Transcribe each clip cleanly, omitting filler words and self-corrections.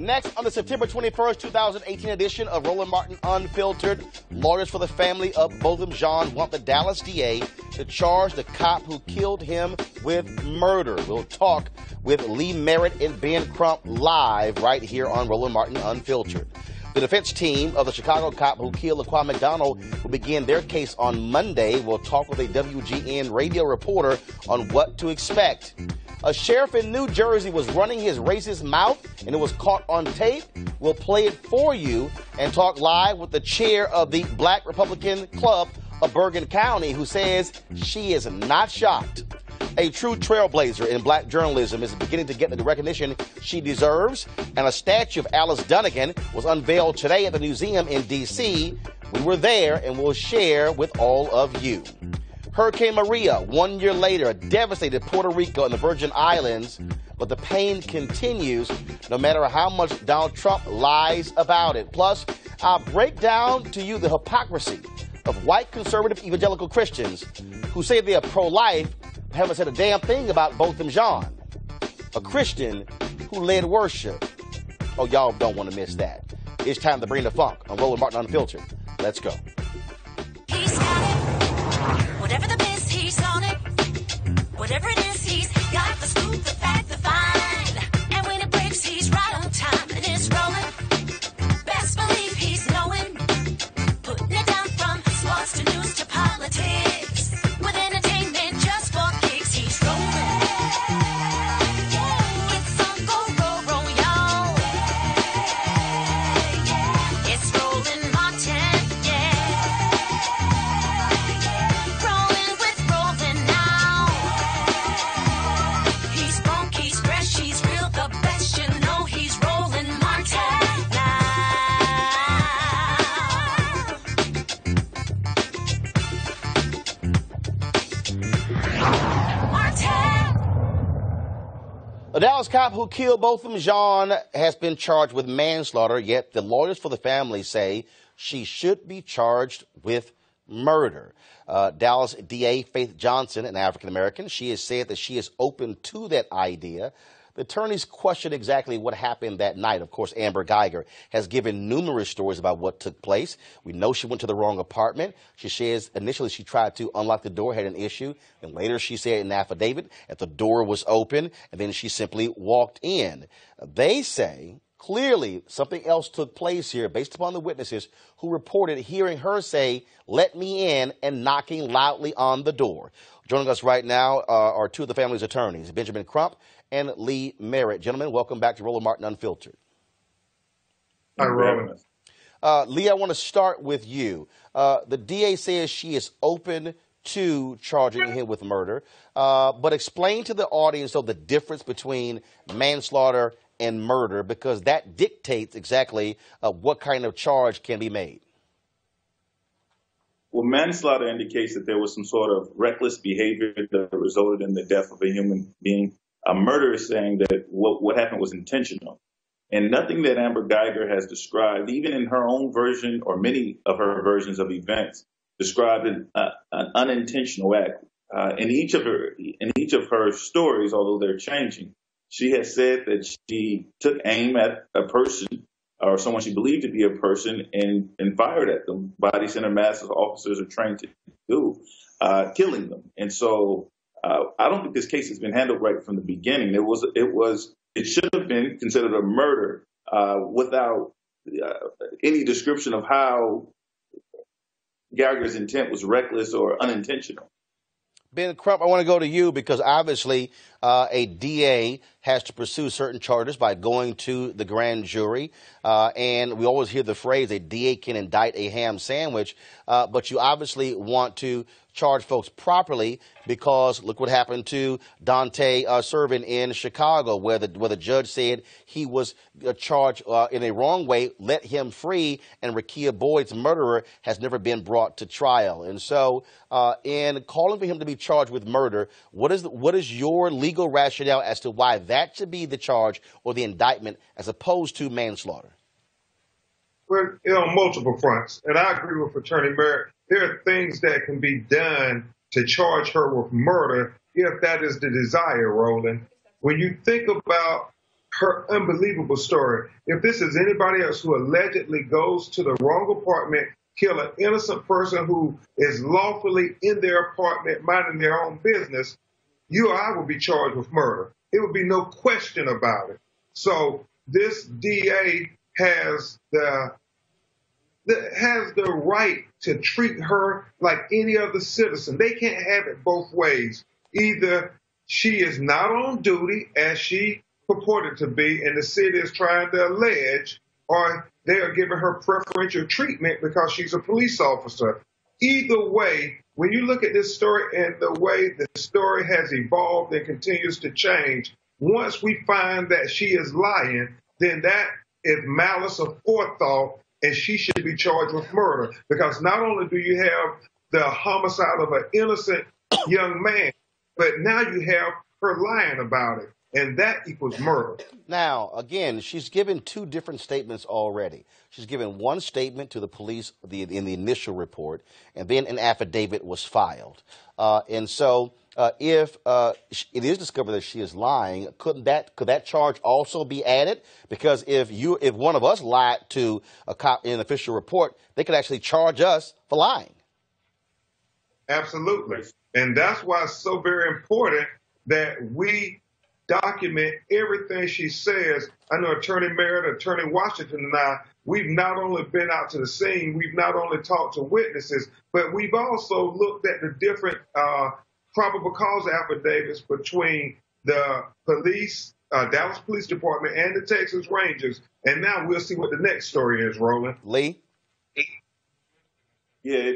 Next, on the September 21st, 2018 edition of Roland Martin Unfiltered, lawyers for the family of Botham Jean want the Dallas DA to charge the cop who killed him with murder. We'll talk with Lee Merritt and Ben Crump live right here on Roland Martin Unfiltered. The defense team of the Chicago cop who killed Laquan McDonald will begin their case on Monday. We'll talk with a WGN radio reporter on what to expect. A sheriff in New Jersey was running his racist mouth, and it was caught on tape. We'll play it for you and talk live with the chair of the Black Republican Club of Bergen County, who says she is not shocked. A true trailblazer in black journalism is beginning to get the recognition she deserves, and a statue of Alice Dunnigan was unveiled today at the museum in D.C. We were there, and we'll share with all of you. Hurricane Maria, 1 year later, devastated Puerto Rico and the Virgin Islands, but the pain continues no matter how much Donald Trump lies about it. Plus, I'll break down to you the hypocrisy of white conservative evangelical Christians who say they are pro-life haven't said a damn thing about Botham Jean, a Christian who led worship. Oh, y'all don't want to miss that. It's time to bring the funk on Roland Martin Unfiltered. Let's go. He's got it. Whatever the biz, he's on it. Whatever it is, he's got the scoop, the fact, the find. And when it breaks, he's right on time. And it's rolling. Best believe he's knowing. Putting it down from sports to news to politics. With entertainment just for kicks, he's rolling. It's Uncle Roll, y'all. It's Roland Martin, yeah. Rolling with Roland now. He's funk, he's fresh, he's real, the best, you know he's Roland Martin now. Martin! A Dallas cop who killed Botham Jean has been charged with manslaughter, yet the lawyers for the family say she should be charged with murder. Dallas DA Faith Johnson, an African-American, she has said that she is open to that idea. The attorneys question exactly what happened that night. Of course, Amber Geiger has given numerous stories about what took place. We know she went to the wrong apartment. She says initially she tried to unlock the door, had an issue, and later she said in an affidavit that the door was open, and then she simply walked in. They say clearly something else took place here based upon the witnesses who reported hearing her say, "Let me in," and knocking loudly on the door. Joining us right now are two of the family's attorneys, Benjamin Crump and Lee Merritt. Gentlemen, welcome back to Roland Martin Unfiltered. Hi, Roland. Lee, I want to start with you. The DA says she is open to charging him with murder, but explain to the audience, though, the difference between manslaughter and murder, because that dictates exactly what kind of charge can be made. Well, manslaughter indicates that there was some sort of reckless behavior that resulted in the death of a human being. A murder is saying that what happened was intentional. And nothing that Amber Geiger has described, even in her own version or many of her versions of events, described an unintentional act. In each of her stories, although they're changing, she has said that she took aim at a person or someone she believed to be a person and fired at them. Body center mass officers are trained to do, killing them. And so I don't think this case has been handled right from the beginning. It should have been considered a murder without any description of how Geiger's intent was reckless or unintentional. Ben Crump, I want to go to you because obviously a DA has to pursue certain charges by going to the grand jury. And we always hear the phrase, a DA can indict a ham sandwich. But you obviously want to charge folks properly because look what happened to Dante Servin in Chicago, where the judge said he was charged in a wrong way, let him free, and Rekia Boyd's murderer has never been brought to trial. And so in calling for him to be charged with murder, what is your legal rationale as to why that should be the charge or the indictment as opposed to manslaughter? Well, on multiple fronts, and I agree with Attorney Merritt. There are things that can be done to charge her with murder if that is the desire, Roland. When you think about her unbelievable story, if this is anybody else who allegedly goes to the wrong apartment, kill an innocent person who is lawfully in their apartment minding their own business, you or I would be charged with murder. It would be no question about it. So this DA has the right to treat her like any other citizen. They can't have it both ways. Either she is not on duty as she purported to be and the city is trying to allege, or they are giving her preferential treatment because she's a police officer. Either way, when you look at this story and the way the story has evolved and continues to change, once we find that she is lying, then that is malice of forethought, and she should be charged with murder. Because not only do you have the homicide of an innocent young man, but now you have her lying about it. and that equals murder. Now, again, she's given two different statements already. She's given one statement to the police in the initial report, and then an affidavit was filed. And so, if it is discovered that she is lying, could that charge also be added? Because if one of us lied to a cop in an official report, they could actually charge us for lying. Absolutely. And that's why it's so very important that we document everything she says. I know Attorney Merritt, Attorney Washington, and I, we've not only been out to the scene, we've not only talked to witnesses, but we've also looked at the different probable cause affidavits between the police, Dallas Police Department, and the Texas Rangers. And now we'll see what the next story is, Roland. Lee? Yeah,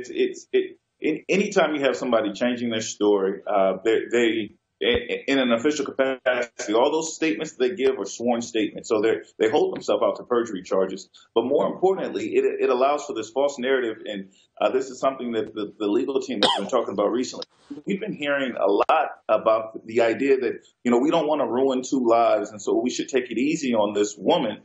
anytime you have somebody changing their story, they in an official capacity, all those statements they give are sworn statements. So they hold themselves out to perjury charges. But more importantly, it allows for this false narrative. And this is something that the legal team has been talking about recently. We've been hearing a lot about the idea that, we don't want to ruin two lives. And so we should take it easy on this woman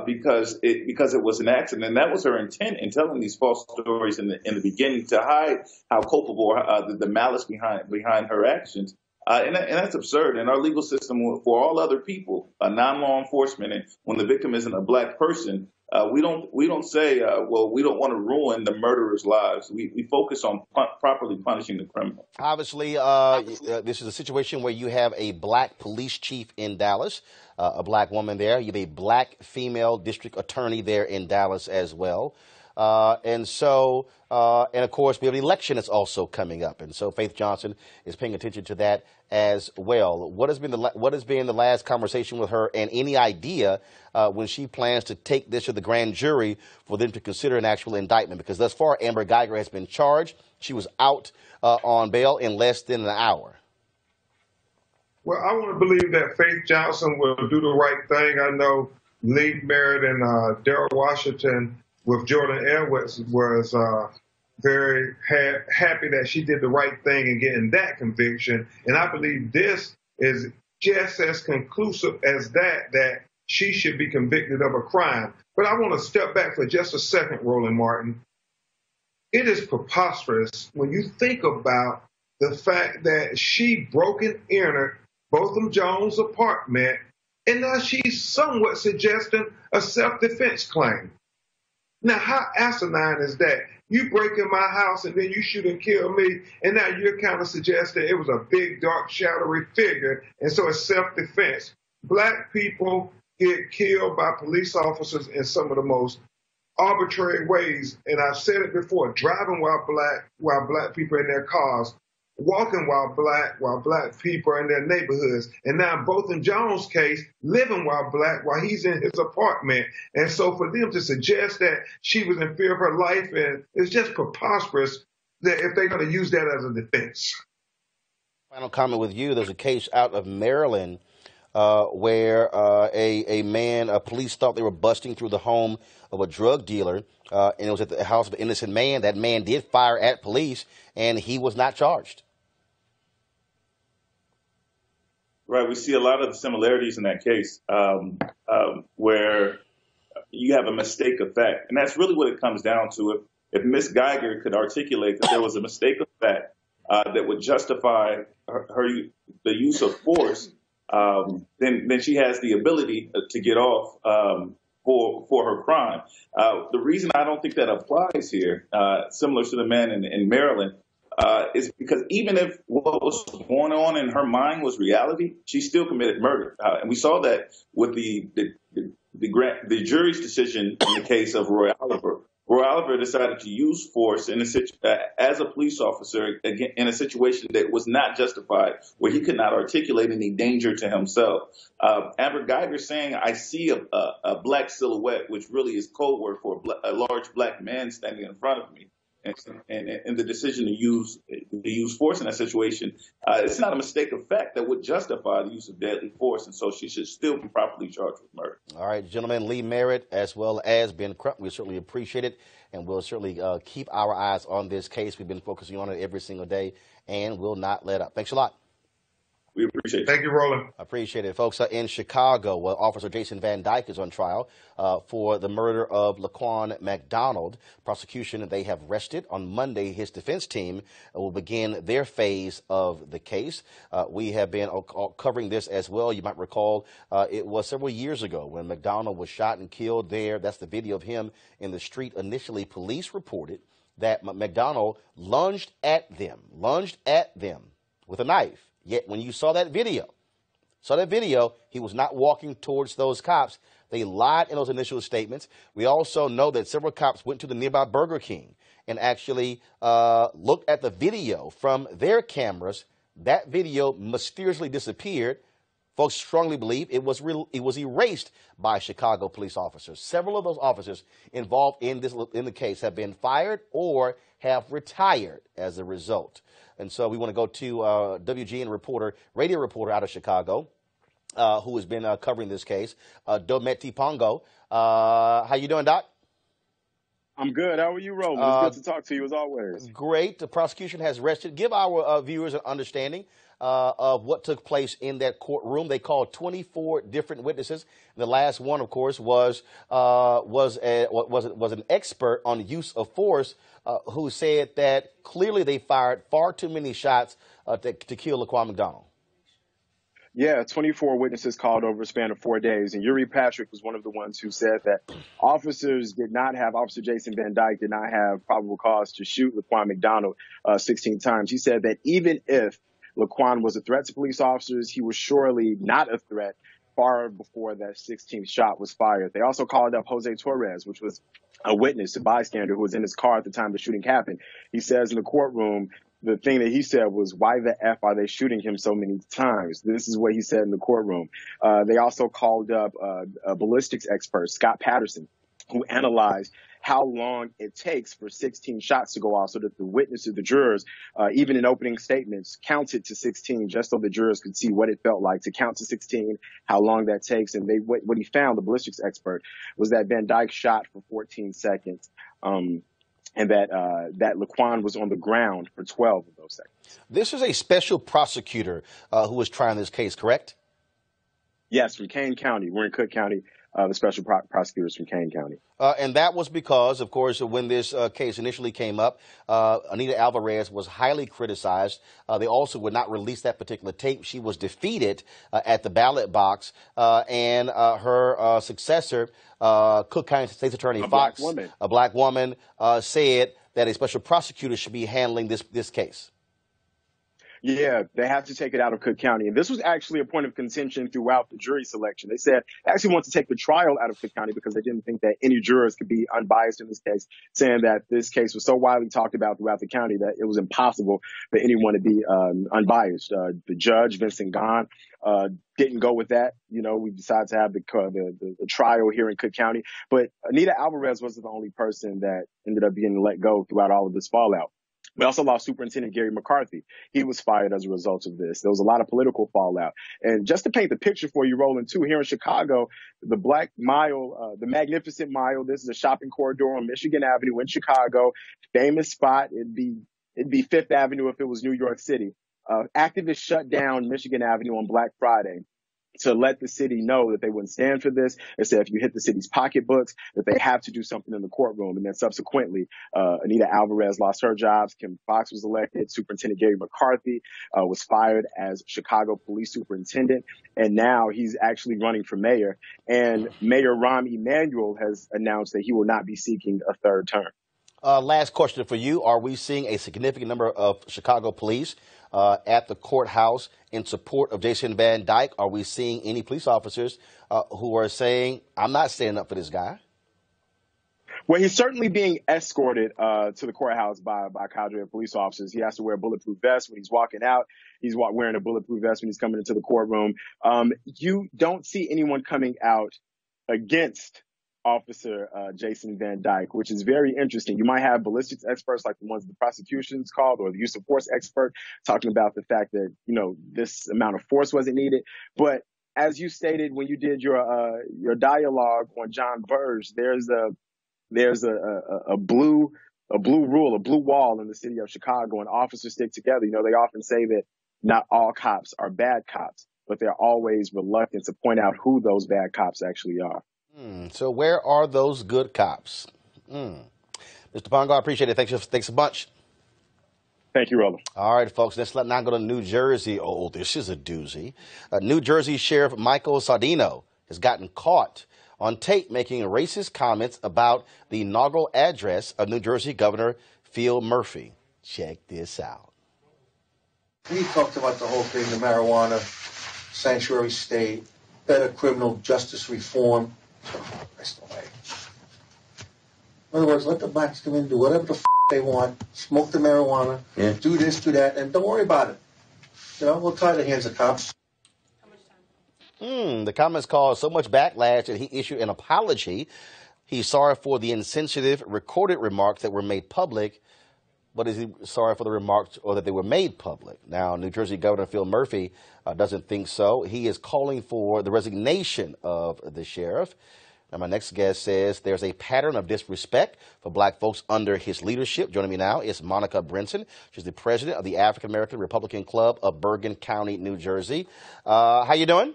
because it was an accident. And that was her intent in telling these false stories in the beginning, to hide how culpable the malice behind her actions. And that's absurd. And our legal system, for all other people, non-law enforcement, and when the victim isn't a black person, we don't say, well, we don't want to ruin the murderer's lives. We focus on properly punishing the criminal. Obviously, this is a situation where you have a black police chief in Dallas, a black woman there. You have a black female district attorney there in Dallas as well. And of course, we have an election that's also coming up. And so Faith Johnson is paying attention to that as well. What has been the last conversation with her, and any idea when she plans to take this to the grand jury for them to consider an actual indictment? Because thus far, Amber Geiger has been charged. She was out on bail in less than an hour. Well, I want to believe that Faith Johnson will do the right thing. I know Lee Merritt and Daryl Washington with Jordan Edwards was very happy that she did the right thing in getting that conviction. And I believe this is just as conclusive as that she should be convicted of a crime. But I want to step back for just a second, Roland Martin. It is preposterous when you think about the fact that she broke and entered Botham Jones' apartment, and now she's somewhat suggesting a self-defense claim. Now, how asinine is that? You break in my house and then you shoot and kill me, and now you're kind of suggesting it was a big, dark, shadowy figure, and so it's self-defense. Black people get killed by police officers in some of the most arbitrary ways, and I've said it before, driving while black people are in their cars, walking while black people are in their neighborhoods, and now in Botham Jones' case, living while he's in his apartment. And so for them to suggest that she was in fear of her life, and it's just preposterous that if they're going to use that as a defense. Final comment with you. There's a case out of Maryland where police thought they were busting through the home of a drug dealer, and it was at the house of an innocent man. That man did fire at police, and he was not charged. Right. We see a lot of the similarities in that case where you have a mistake of fact. And that's really what it comes down to. If Ms. Geiger could articulate that there was a mistake of fact that would justify the use of force, then she has the ability to get off for her crime. The reason I don't think that applies here, similar to the man in Maryland, is because even if what was going on in her mind was reality, she still committed murder. And we saw that with the jury's decision in the case of Roy Oliver. Roy Oliver decided to use force as a police officer in a situation that was not justified, where he could not articulate any danger to himself. Amber Geiger saying, "I see a black silhouette," which really is code word for a large black man standing in front of me. And the decision to use force in that situation, it's not a mistake of fact that would justify the use of deadly force, and so she should still be properly charged with murder. All right, gentlemen, Lee Merritt as well as Ben Crump, we certainly appreciate it, and we'll certainly keep our eyes on this case. We've been focusing on it every single day, and will not let up. Thanks a lot. We appreciate it. Thank you, Roland. I appreciate it, folks. In Chicago, Officer Jason Van Dyke is on trial for the murder of Laquan McDonald. Prosecution, they have arrested. On Monday, his defense team will begin their phase of the case. We have been covering this as well. You might recall it was several years ago when McDonald was shot and killed there. That's the video of him in the street. Initially, police reported that McDonald lunged at them with a knife. Yet when you saw that video, he was not walking towards those cops. They lied in those initial statements. We also know that several cops went to the nearby Burger King and actually looked at the video from their cameras. That video mysteriously disappeared. Folks strongly believe it was erased by Chicago police officers. Several of those officers involved in the case have been fired or have retired as a result. And so we want to go to WGN radio reporter out of Chicago, who has been covering this case, Dometi Pongo. How you doing, Doc? I'm good. How are you, Roland? It's good to talk to you as always. Great. The prosecution has arrested. Give our viewers an understanding of what took place in that courtroom. They called 24 different witnesses. The last one, of course, was an expert on use of force who said that clearly they fired far too many shots to kill Laquan McDonald. Yeah, 24 witnesses called over a span of 4 days. And Yuri Patrick was one of the ones who said that Officer Jason Van Dyke did not have probable cause to shoot Laquan McDonald 16 times. He said that even if Laquan was a threat to police officers, he was surely not a threat far before that 16th shot was fired. They also called up Jose Torres, which was a witness, a bystander who was in his car at the time the shooting happened. He says in the courtroom, the thing that he said was, why the F are they shooting him so many times? This is what he said in the courtroom. They also called up a ballistics expert, Scott Patterson, who analyzed how long it takes for 16 shots to go off so that the witnesses, the jurors, even in opening statements, counted to 16 just so the jurors could see what it felt like to count to 16, how long that takes. And what he found, the ballistics expert, was that Van Dyke shot for 14 seconds. And that Laquan was on the ground for 12 of those seconds. This is a special prosecutor who was trying this case, correct? Yes, from Kane County. We're in Cook County. The special prosecutors from Kane County. And that was because, of course, when this case initially came up, Anita Alvarez was highly criticized. They also would not release that particular tape. She was defeated at the ballot box, and her successor, Cook County State's Attorney Fox, a black woman, said that a special prosecutor should be handling this case. Yeah, they have to take it out of Cook County. And this was actually a point of contention throughout the jury selection. They said they actually wanted to take the trial out of Cook County because they didn't think that any jurors could be unbiased in this case, saying that this case was so widely talked about throughout the county that it was impossible for anyone to be unbiased. The judge, Vincent Gahn, didn't go with that. You know, we decided to have the trial here in Cook County. But Anita Alvarez wasn't the only person that ended up being let go throughout all of this fallout. We also lost Superintendent Gary McCarthy. He was fired as a result of this. There was a lot of political fallout. And just to paint the picture for you, Roland, too, here in Chicago, the Black Mile, the Magnificent Mile, this is a shopping corridor on Michigan Avenue in Chicago, famous spot. It'd be Fifth Avenue if it was New York City. Activists shut down Michigan Avenue on Black Friday to let the city know that they wouldn't stand for this. They said if you hit the city's pocketbooks, that they have to do something in the courtroom. And then subsequently, Anita Alvarez lost her jobs. Kim Fox was elected. Superintendent Gary McCarthy was fired as Chicago police superintendent. And now he's actually running for mayor. And Mayor Rahm Emanuel has announced that he will not be seeking a third term. Last question for you. Are we seeing a significant number of Chicago police at the courthouse in support of Jason Van Dyke? Are we seeing any police officers who are saying, I'm not standing up for this guy? Well, he's certainly being escorted to the courthouse by a cadre of police officers. He has to wear a bulletproof vest when he's walking out. He's wearing a bulletproof vest when he's coming into the courtroom. You don't see anyone coming out against Officer Jason Van Dyke, which is very interesting. You might have ballistics experts like the ones the prosecution's called, or the use of force expert talking about the fact that, you know, this amount of force wasn't needed. But as you stated when you did your dialogue on John Burge, there's a blue rule, a blue wall in the city of Chicago, and officers stick together. You know, they often say that not all cops are bad cops, but they're always reluctant to point out who those bad cops actually are. So where are those good cops? Mr. Pongo, I appreciate it. Thanks a bunch. Thank you, Roland. All right, folks, let's now go to New Jersey. Oh, this is a doozy. New Jersey Sheriff Michael Sardino has gotten caught on tape making racist comments about the inaugural address of New Jersey Governor Phil Murphy. Check this out. He talked about the whole thing, the marijuana, sanctuary state, better criminal justice reform. Christ almighty. In other words, let the blacks come in and do whatever the they want, smoke the marijuana, do this, do that, and don't worry about it. You know, we'll tie the hands of cops. The comments caused so much backlash that he issued an apology. He's sorry for the insensitive recorded remarks that were made public, but is he sorry for the remarks or that they were made public? Now, New Jersey Governor Phil Murphy doesn't think so. He is calling for the resignation of the sheriff. Now, my next guest says there's a pattern of disrespect for black folks under his leadership. Joining me now is Monica Brinson. She's the president of the African American Republican Club of Bergen County, New Jersey. How you doing?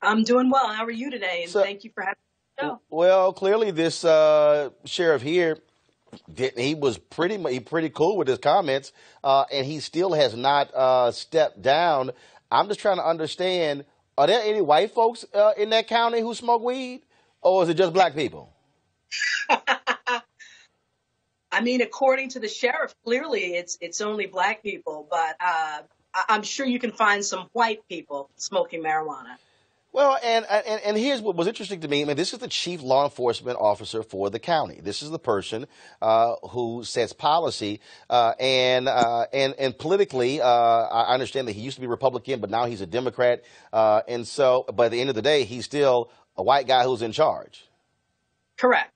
I'm doing well. How are you today? And thank you for having me on the show. Well, clearly this sheriff here, he was pretty cool with his comments, and he still has not stepped down. I'm just trying to understand, are there any white folks in that county who smoke weed? Or is it just black people? I mean, according to the sheriff, clearly it's only black people, but I'm sure you can find some white people smoking marijuana. Well, and here's what was interesting to me. I mean, this is the chief law enforcement officer for the county. This is the person who sets policy, and politically, I understand that he used to be Republican, but now he's a Democrat, and so, but at the end of the day, he's still a white guy who's in charge. Correct.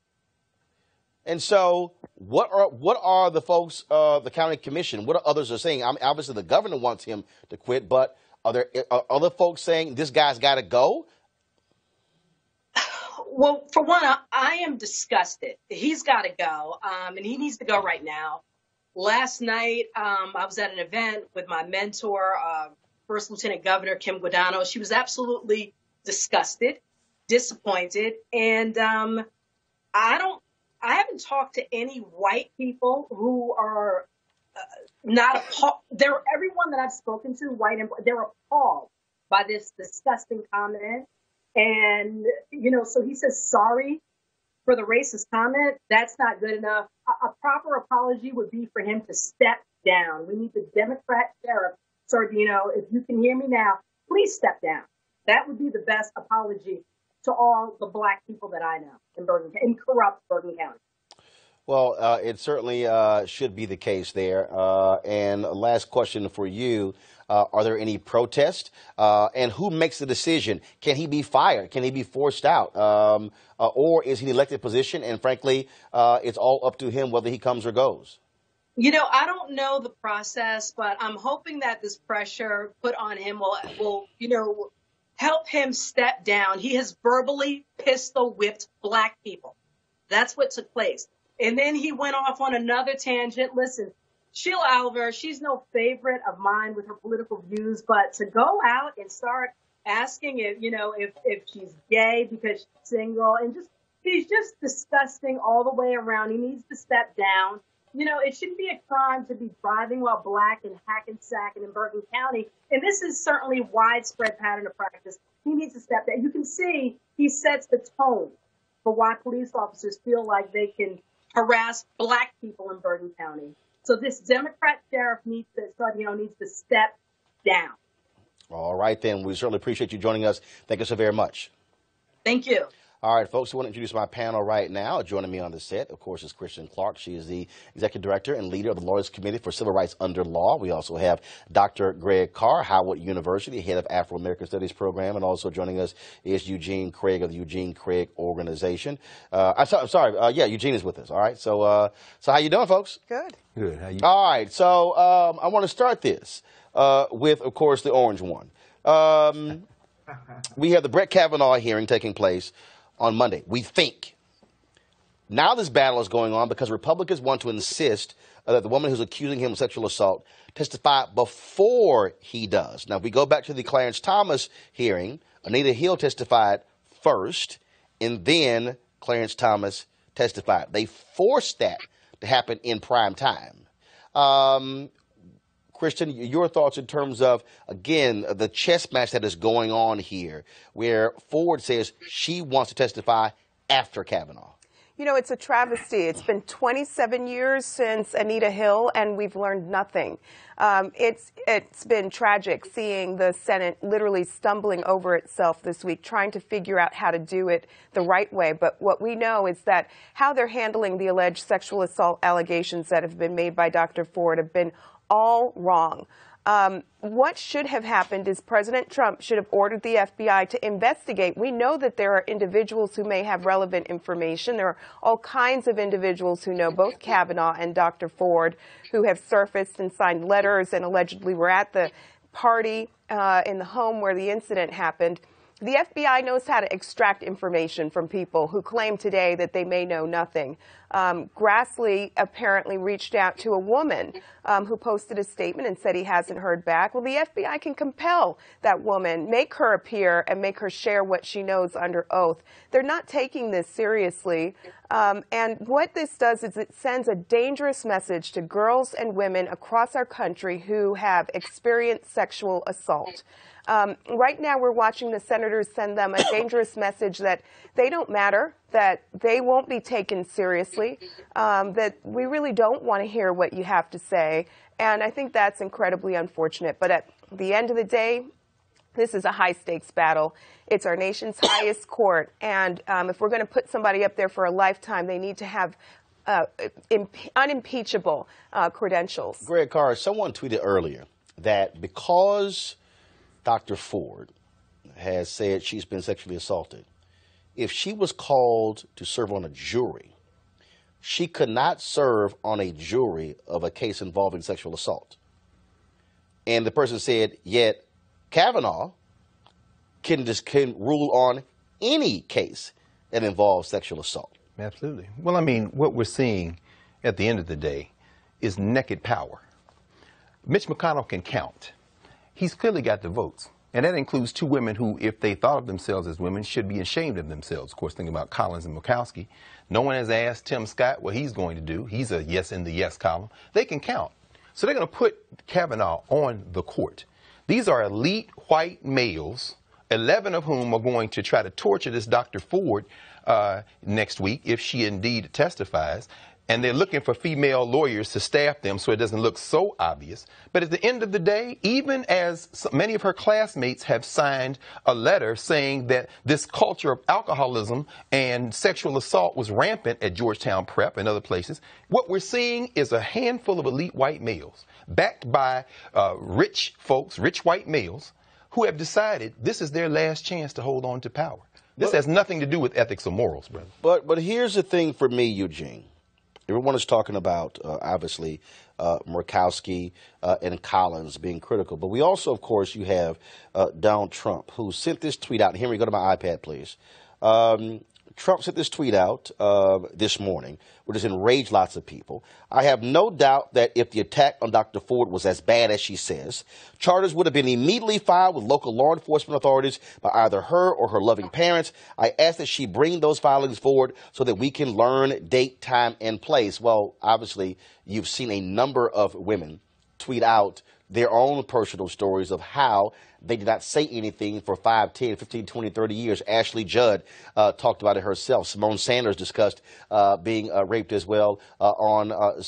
And so, what are the folks, the county commission? What are others are saying? I mean, obviously, the governor wants him to quit, but are there other folks saying this guy's got to go? Well, for one, I am disgusted. He's got to go, and he needs to go right now. Last night, I was at an event with my mentor, First Lieutenant Governor Kim Guadagno. She was absolutely disgusted, disappointed, and I haven't talked to any white people who are not appalled. Everyone that I've spoken to, white and they're appalled by this disgusting comment. And, so he says sorry for the racist comment. That's not good enough. A proper apology would be for him to step down. We need the Democrat sheriff, Sardino, if you can hear me now, please step down. That would be the best apology to all the black people that I know in corrupt Bergen County. Well, it certainly should be the case there. And last question for you. Are there any protests? And who makes the decision? Can he be fired? Can he be forced out? Or is he an elected position? And frankly, it's all up to him whether he comes or goes. I don't know the process, but I'm hoping that this pressure put on him will help him step down. He has verbally pistol whipped black people. That's what took place. And then he went off on another tangent. Listen, Sheila Alver, she's no favorite of mine with her political views, but to go out and start asking if she's gay because she's single, and he's just disgusting all the way around. He needs to step down. It shouldn't be a crime to be driving while black in Hackensack and in Bergen County. And this is certainly widespread pattern of practice. He needs to step down. You can see he sets the tone for why police officers feel like they can harass black people in Bergen County. So this Democrat sheriff needs to step down. All right, then. We certainly appreciate you joining us. Thank you so very much. Thank you. All right, folks, I want to introduce my panel right now. Joining me on the set, of course, is Kristen Clark. She is the Executive Director and leader of the Lawyers Committee for Civil Rights Under Law. We also have Dr. Greg Carr, Howard University, head of Afro-American Studies program. And also joining us is Eugene Craig of the Eugene Craig Organization. Eugene is with us. All right, so how you doing, folks? Good. Good. How you? All right, so I want to start this with, of course, the orange one. We have the Brett Kavanaugh hearing taking place on Monday. We think. Now this battle is going on because Republicans want to insist that the woman who's accusing him of sexual assault testify before he does. Now, if we go back to the Clarence Thomas hearing, Anita Hill testified first, and then Clarence Thomas testified. They forced that to happen in prime time. Kristen, your thoughts in terms of, again, the chess match that is going on here, where Ford says she wants to testify after Kavanaugh. You know, it's a travesty. It's been 27 years since Anita Hill, and we've learned nothing. It's been tragic seeing the Senate literally stumbling over itself this week, trying to figure out how to do it the right way. But what we know is that how they're handling the alleged sexual assault allegations that have been made by Dr. Ford have been all wrong. What should have happened is President Trump should have ordered the FBI to investigate. We know that there are individuals who may have relevant information. There are all kinds of individuals who know both Kavanaugh and Dr. Ford who have surfaced and signed letters and allegedly were at the party in the home where the incident happened. The FBI knows how to extract information from people who claim today that they may know nothing. Grassley apparently reached out to a woman who posted a statement and said he hasn't heard back. Well, the FBI can compel that woman, make her appear, and make her share what she knows under oath. They're not taking this seriously. And what this does is it sends a dangerous message to girls and women across our country who have experienced sexual assault. Right now, we're watching the senators send them a dangerous message that they don't matter, that they won't be taken seriously, that we really don't want to hear what you have to say. And I think that's incredibly unfortunate. But at the end of the day, this is a high-stakes battle. It's our nation's highest court. And if we're going to put somebody up there for a lifetime, they need to have unimpeachable credentials. Greg Carr, someone tweeted earlier that because Dr. Ford has said she's been sexually assaulted, if she was called to serve on a jury, she could not serve on a jury of a case involving sexual assault. And the person said, yet Kavanaugh can rule on any case that involves sexual assault. Absolutely. Well, I mean, what we're seeing at the end of the day is naked power. Mitch McConnell can count. He's clearly got the votes. And that includes two women who, if they thought of themselves as women, should be ashamed of themselves. Of course, thinking about Collins and Murkowski. No one has asked Tim Scott what he's going to do. He's a yes in the yes column. They can count. So they're going to put Kavanaugh on the court. These are elite white males, 11 of whom are going to try to torture this Dr. Ford next week if she indeed testifies. And they're looking for female lawyers to staff them so it doesn't look so obvious. But at the end of the day, even as many of her classmates have signed a letter saying that this culture of alcoholism and sexual assault was rampant at Georgetown Prep and other places, what we're seeing is a handful of elite white males backed by rich folks, rich white males, who have decided this is their last chance to hold on to power. This has nothing to do with ethics or morals, brother. But here's the thing for me, Eugene. Everyone is talking about, obviously, Murkowski and Collins being critical. But we also, of course, you have Donald Trump, who sent this tweet out. Henry, go to my iPad, please. Trump sent this tweet out this morning, which has enraged lots of people. I have no doubt that if the attack on Dr. Ford was as bad as she says, charges would have been immediately filed with local law enforcement authorities by either her or her loving parents. I ask that she bring those filings forward so that we can learn date, time, and place. Well, obviously, you've seen a number of women tweet out their own personal stories of how they did not say anything for 5, 10, 15, 20, 30 years. Ashley Judd talked about it herself. Simone Sanders discussed being raped as well on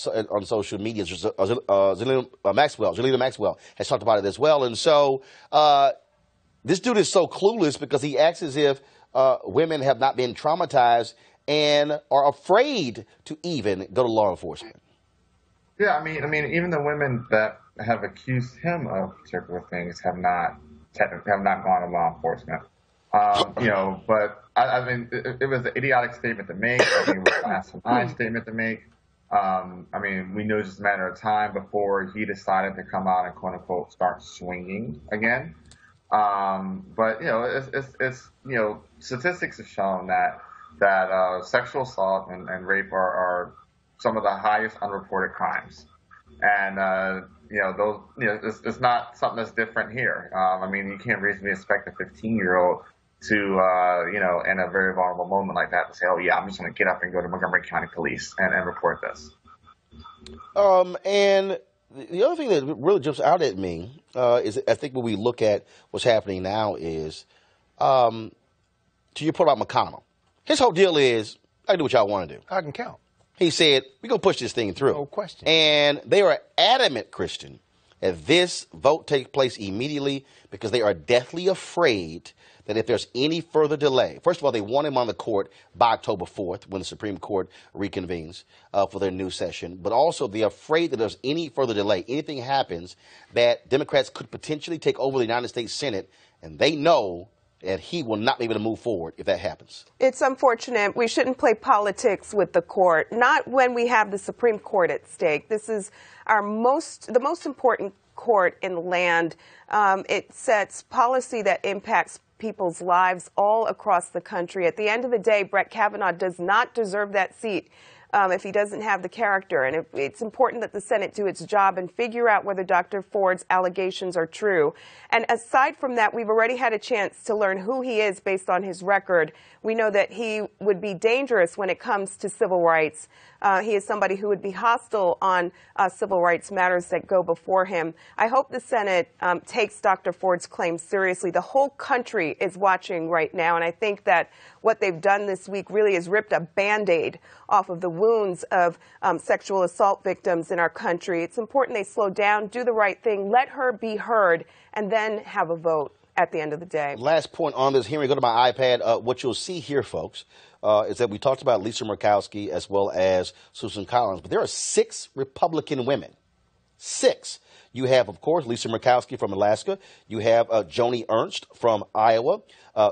social media. Zelina Maxwell has talked about it as well. And so this dude is so clueless because he acts as if women have not been traumatized and are afraid to even go to law enforcement. Yeah, I mean, even the women that have accused him of particular things have not gone to law enforcement. But I mean, it was an idiotic statement to make. I think it was an asinine statement to make. I mean, we knew it was just a matter of time before he decided to come out and quote unquote start swinging again. But it's statistics have shown that sexual assault and rape are some of the highest unreported crimes. And, it's not something that's different here. I mean, you can't reasonably expect a 15-year-old to, in a very vulnerable moment like that to say, oh, yeah, I'm just going to get up and go to Montgomery County Police and report this. And the other thing that really jumps out at me is I think when we look at what's happening now is, to your point about McConnell, his whole deal is, I can do what y'all want to do. I can count. He said, we're going to push this thing through. No question. And they are adamant, Christian, that this vote take place immediately because they are deathly afraid that if there's any further delay, first of all, they want him on the court by October 4th when the Supreme Court reconvenes for their new session. But also they're afraid that there's any further delay, anything happens, that Democrats could potentially take over the United States Senate, and they know that he will not be able to move forward if that happens. It's unfortunate. We shouldn't play politics with the court, not when we have the Supreme Court at stake. This is the most important court in the land. It sets policy that impacts people's lives all across the country. At the end of the day, Brett Kavanaugh does not deserve that seat if he doesn't have the character. And it's important that the Senate do its job and figure out whether Dr. Ford's allegations are true. And aside from that, we've already had a chance to learn who he is based on his record. We know that he would be dangerous when it comes to civil rights. He is somebody who would be hostile on civil rights matters that go before him. I hope the Senate takes Dr. Ford's claims seriously. The whole country is watching right now, and I think that what they've done this week really has ripped a Band-Aid off of the wounds of sexual assault victims in our country. It's important they slow down, do the right thing, let her be heard, and then have a vote at the end of the day. Last point on this hearing, go to my iPad. What you'll see here, folks, is that we talked about Lisa Murkowski as well as Susan Collins, but there are 6 Republican women. 6. You have, of course, Lisa Murkowski from Alaska. You have Joni Ernst from Iowa,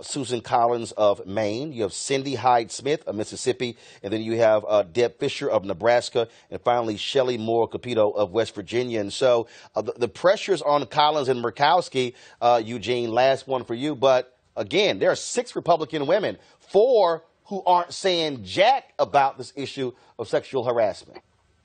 Susan Collins of Maine. You have Cindy Hyde-Smith of Mississippi. And then you have Deb Fisher of Nebraska. And finally, Shelley Moore Capito of West Virginia. And so the pressures on Collins and Murkowski, Eugene, last one for you. But again, there are 6 Republican women, 4 who aren't saying jack about this issue of sexual harassment.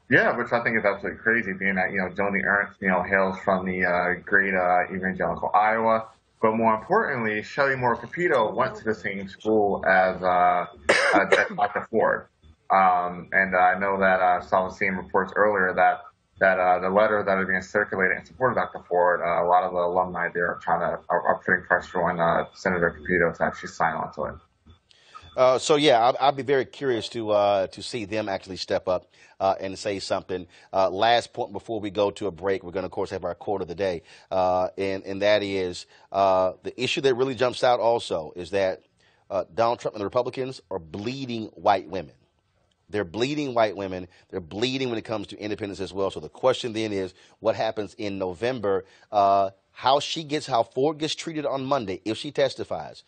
Yeah, which I think is absolutely crazy, being that, Joni Ernst, hails from the great evangelical Iowa. But more importantly, Shelley Moore Capito went to the same school as Dr. Ford. And I know that I saw seeing reports earlier that the letter that is being circulated in support of Dr. Ford, a lot of the alumni there are putting pressure on Senator Capito to actually sign on to it. I'll be very curious to see them actually step up and say something. Last point before we go to a break, we're going to, of course, have our quote of the day, and that is the issue that really jumps out also is that Donald Trump and the Republicans are bleeding white women. They're bleeding white women. They're bleeding when it comes to independence as well. So the question then is what happens in November, how Ford gets treated on Monday if she testifies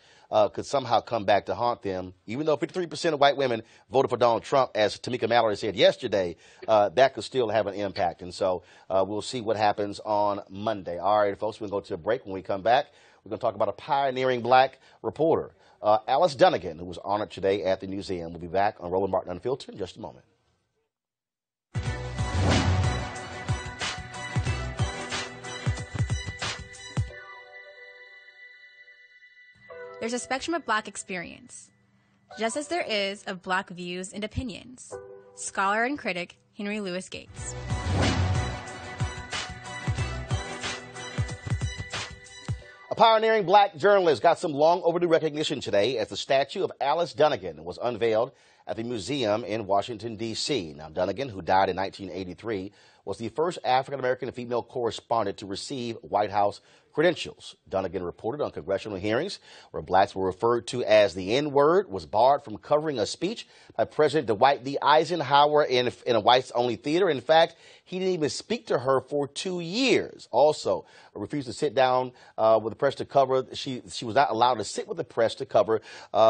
could somehow come back to haunt them. Even though 53% of white women voted for Donald Trump, as Tamika Mallory said yesterday, that could still have an impact. And so we'll see what happens on Monday. All right, folks, we'll go to a break. When we come back, we're going to talk about a pioneering black reporter, Alice Dunnigan, who was honored today at the museum. We'll be back on Roland Martin Unfiltered in just a moment. There's a spectrum of black experience, just as there is of black views and opinions. Scholar and critic Henry Louis Gates. A pioneering black journalist got some long overdue recognition today as the statue of Alice Dunnigan was unveiled at the museum in Washington, D.C. Now, Dunnigan, who died in 1983, was the first African-American female correspondent to receive White House credentials. Dunnigan reported on congressional hearings where blacks were referred to as the N-word, was barred from covering a speech by President Dwight D. Eisenhower in a whites-only theater. In fact, he didn't even speak to her for 2 years. Also, refused to sit down with the press to cover. She was not allowed to sit with the press to cover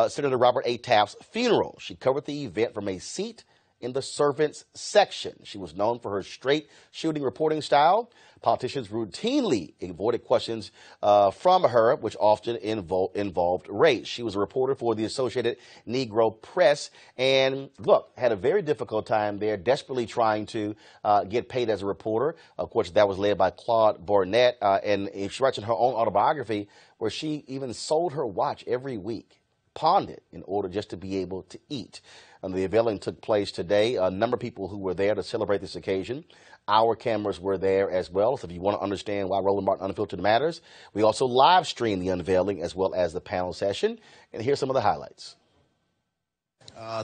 Senator Robert A. Taft's funeral. She covered the event from a seat in the servants section. She was known for her straight shooting reporting style. Politicians routinely avoided questions from her, which often involved race. She was a reporter for the Associated Negro Press and, look, had a very difficult time there, desperately trying to get paid as a reporter. Of course, that was led by Claude Barnett, and she writes in her own autobiography where she even sold her watch every week, pawned it in order just to be able to eat. And the unveiling took place today. A number of people who were there to celebrate this occasion. Our cameras were there as well. So if you want to understand why Roland Martin Unfiltered matters, we also live stream the unveiling as well as the panel session. And here's some of the highlights.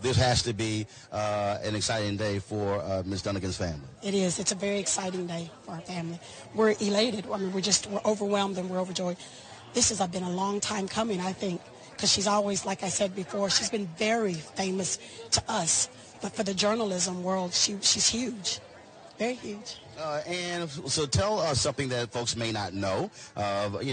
This has to be an exciting day for Ms. Dunnigan's family. It is. It's a very exciting day for our family. We're elated. I mean, we're overwhelmed and we're overjoyed. This has been a long time coming, I think, because she's always, like I said before, she's been very famous to us. But for the journalism world, she's huge, very huge. And so tell us something that folks may not know. When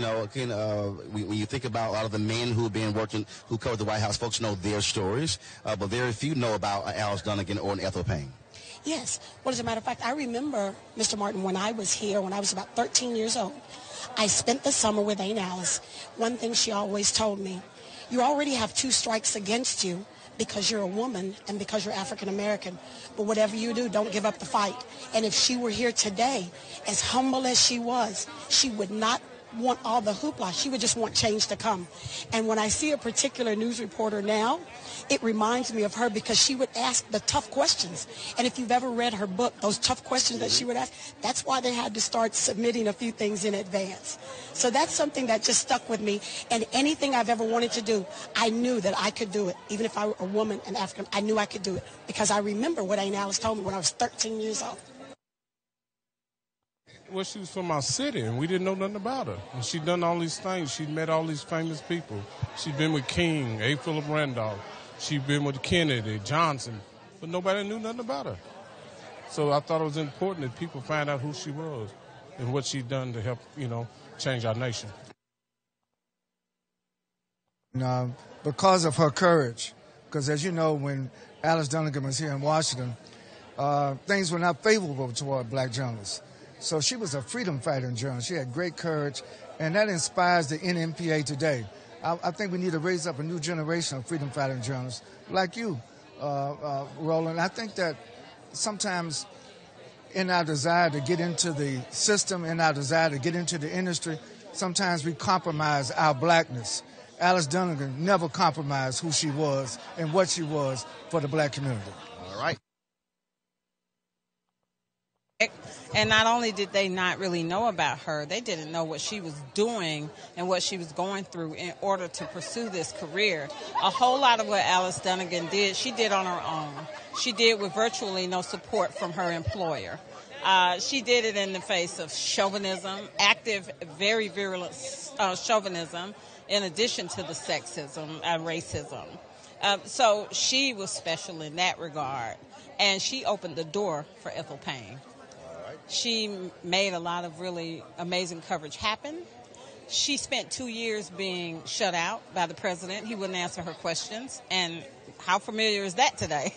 you think about a lot of the men who covered the White House, folks know their stories, but very few know about Alice Dunnigan or Ethel Payne. Yes. Well, as a matter of fact, I remember, Mr. Martin, when I was here, when I was about 13 years old, I spent the summer with Aunt Alice. One thing she always told me, you already have 2 strikes against you because you're a woman and because you're African American. But whatever you do, don't give up the fight. And if she were here today, as humble as she was, she would not want all the hoopla. She would just want change to come. And when I see a particular news reporter now, it reminds me of her because she would ask the tough questions. And if you've ever read her book, those tough questions that she would ask, that's why they had to start submitting a few things in advance. So that's something that just stuck with me. And anything I've ever wanted to do, I knew that I could do it. Even if I were a woman and African, I knew I could do it because I remember what Aunt Alice told me when I was 13 years old. Well, she was from our city, and we didn't know nothing about her. And she'd done all these things. She'd met all these famous people. She'd been with King, A. Philip Randolph. She'd been with Kennedy, Johnson, but nobody knew nothing about her. So I thought it was important that people find out who she was and what she'd done to help, change our nation. Because of her courage, because as you know, when Alice Dunnigan was here in Washington, things were not favorable toward black journalists. So she was a freedom fighter in journalism. She had great courage, and that inspires the NMPA today. I think we need to raise up a new generation of freedom fighting journalists like you, Roland. I think that sometimes in our desire to get into the system, in our desire to get into the industry, sometimes we compromise our blackness. Alice Dunnigan never compromised who she was and what she was for the black community. All right. And not only did they not really know about her, they didn't know what she was doing and what she was going through in order to pursue this career. A whole lot of what Alice Dunnigan did, she did on her own. She did with virtually no support from her employer. She did it in the face of chauvinism, active, very virulent chauvinism, in addition to the sexism and racism. So she was special in that regard. And she opened the door for Ethel Payne. She made a lot of really amazing coverage happen. She spent 2 years being shut out by the president. He wouldn't answer her questions. And how familiar is that today?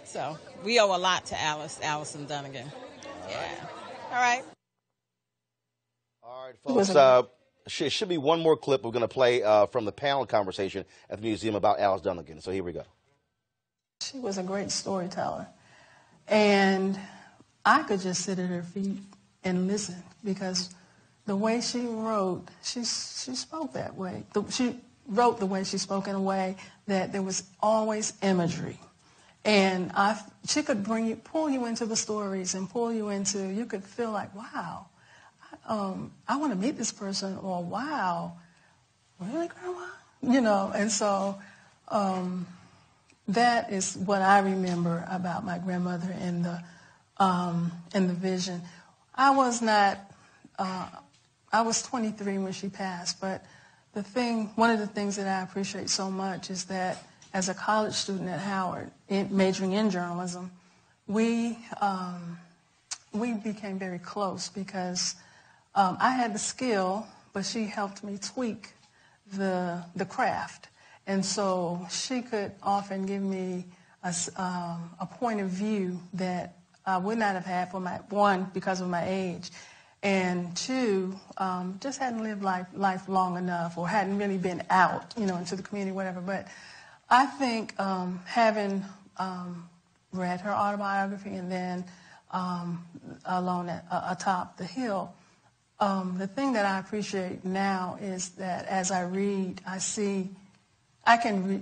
So we owe a lot to Allison Dunnigan. All right. All right, folks. It should be one more clip we're going to play from the panel conversation at the museum about Alice Dunnigan. So here we go. She was a great storyteller. And I could just sit at her feet and listen because the way she wrote, she spoke that way. She wrote the way she spoke in a way that there was always imagery. And she could pull you into the stories and you could feel like, wow, I want to meet this person, or wow, really, Grandma? And so that is what I remember about my grandmother and the vision. I was 23 when she passed, but one of the things that I appreciate so much is that as a college student at Howard, majoring in journalism, we became very close because I had the skill, but she helped me tweak the craft. And so she could often give me a point of view that I would not have had for one, because of my age, and two, just hadn't lived life long enough, or hadn't really been out, into the community, whatever. But I think having read her autobiography and then Alone Atop the Hill, the thing that I appreciate now is that as I read, I see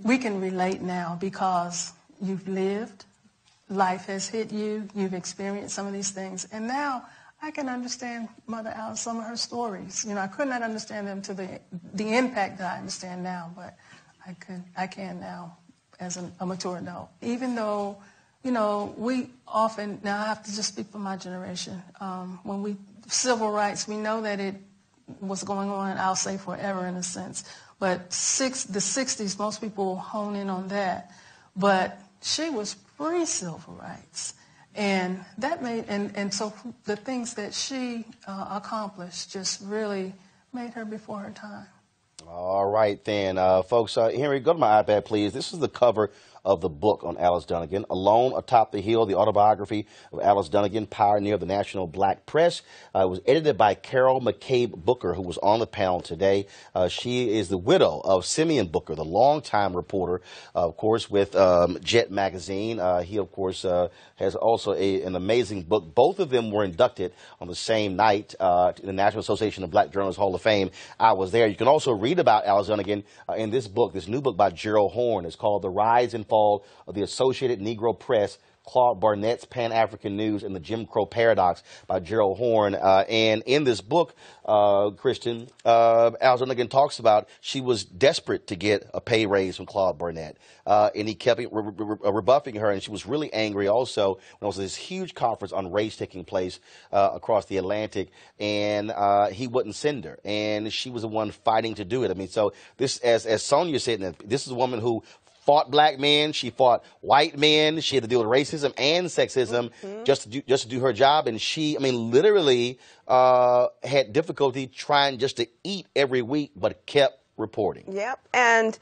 we can relate now because you've lived, life has hit you, you've experienced some of these things, and now I can understand Mother Alice, some of her stories. I could not understand them to the impact that I understand now, but I can now as a mature adult. Even though, we often, now I have to just speak for my generation, when civil rights, we know that it was going on, I'll say forever in a sense, but the 60s, most people hone in on that, but she was pre-civil rights. And that and so the things that she accomplished just really made her before her time. All right, then, folks. Henry, go to my iPad, please. This is the cover of the book on Alice Dunnigan, Alone Atop the Hill, the autobiography of Alice Dunnigan, pioneer of the national black press. It was edited by Carol McCabe Booker, who was on the panel today. She is the widow of Simeon Booker, the longtime reporter, of course, with Jet Magazine. He, of course, has also an amazing book. Both of them were inducted on the same night in the National Association of Black Journalists Hall of Fame. I was there. You can also read about Alice Dunnigan in this book, this new book by Gerald Horne. It's called The Rise and Fall of the Associated Negro Press, Claude Barnett's Pan-African News and the Jim Crow Paradox by Gerald Horne. And in this book, Kristen, Alice Dunnigan talks about she was desperate to get a pay raise from Claude Barnett. And he kept rebuffing her, and she was really angry also when there was this huge conference on race taking place across the Atlantic, and he wouldn't send her. And she was the one fighting to do it. I mean, so this, as Sonia said, this is a woman who fought black men, she fought white men, she had to deal with racism and sexism just to do her job, and she, literally had difficulty trying just to eat every week, but kept reporting. Yep. And,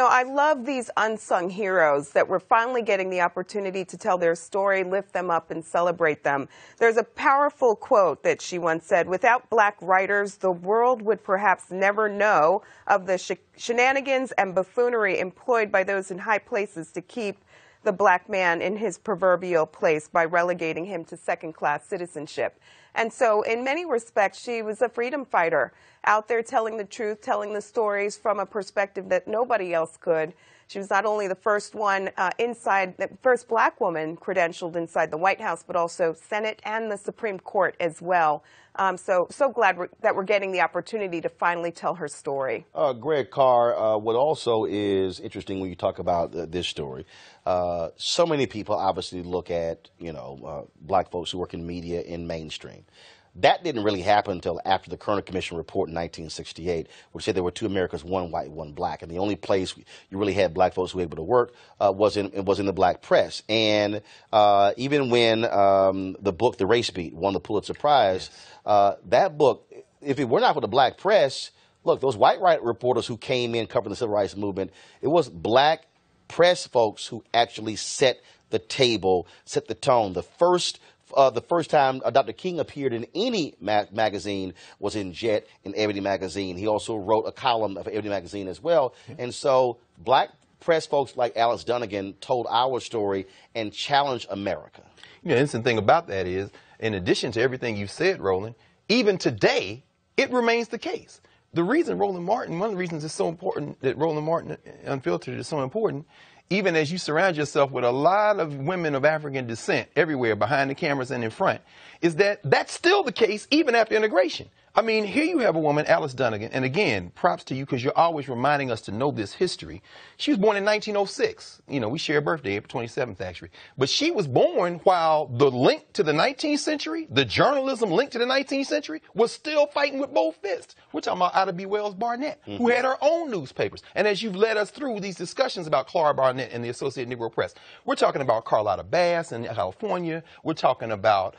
I love these unsung heroes that we're finally getting the opportunity to tell their story, lift them up, and celebrate them. There's a powerful quote that she once said, "Without black writers, the world would perhaps never know of the shenanigans and buffoonery employed by those in high places to keep the black man in his proverbial place by relegating him to second-class citizenship." And so in many respects, she was a freedom fighter out there telling the truth, telling the stories from a perspective that nobody else could. She was not only the first one the first black woman credentialed inside the White House, but also Senate and the Supreme Court as well. So glad that we're getting the opportunity to finally tell her story. Greg Carr, what also is interesting when you talk about this story, so many people obviously look at, black folks who work in media in mainstream. That didn't really happen until after the Kerner Commission report in 1968, which said there were two Americas, one white, one black. And the only place you really had black folks who were able to work was in the black press. And even when the book, The Race Beat, won the Pulitzer Prize, that book, if it were not for the black press, look, those white reporters who came in covering the civil rights movement, it was black press folks who actually set the table, set the tone. The first time Dr. King appeared in any magazine was in Jet and Ebony magazine. He also wrote a column for Ebony magazine as well. And so black press folks like Alice Dunnigan told our story and challenged America. The interesting thing about that is, in addition to everything you said, Roland, even today, it remains the case. The reason one of the reasons it's so important that Roland Martin Unfiltered is so important, even as you surround yourself with a lot of women of African descent everywhere behind the cameras and in front, is that that's still the case even after integration. I mean, here you have a woman, Alice Dunnigan, and again, props to you because you're always reminding us to know this history. She was born in 1906. We share a birthday, April 27th, actually. But she was born while the link to the 19th century, the journalism link to the 19th century, was still fighting with both fists. We're talking about Ida B. Wells Barnett, who had her own newspapers. And as you've led us through these discussions about Claude Barnett and the Associated Negro Press, we're talking about Carlotta Bass in California. We're talking about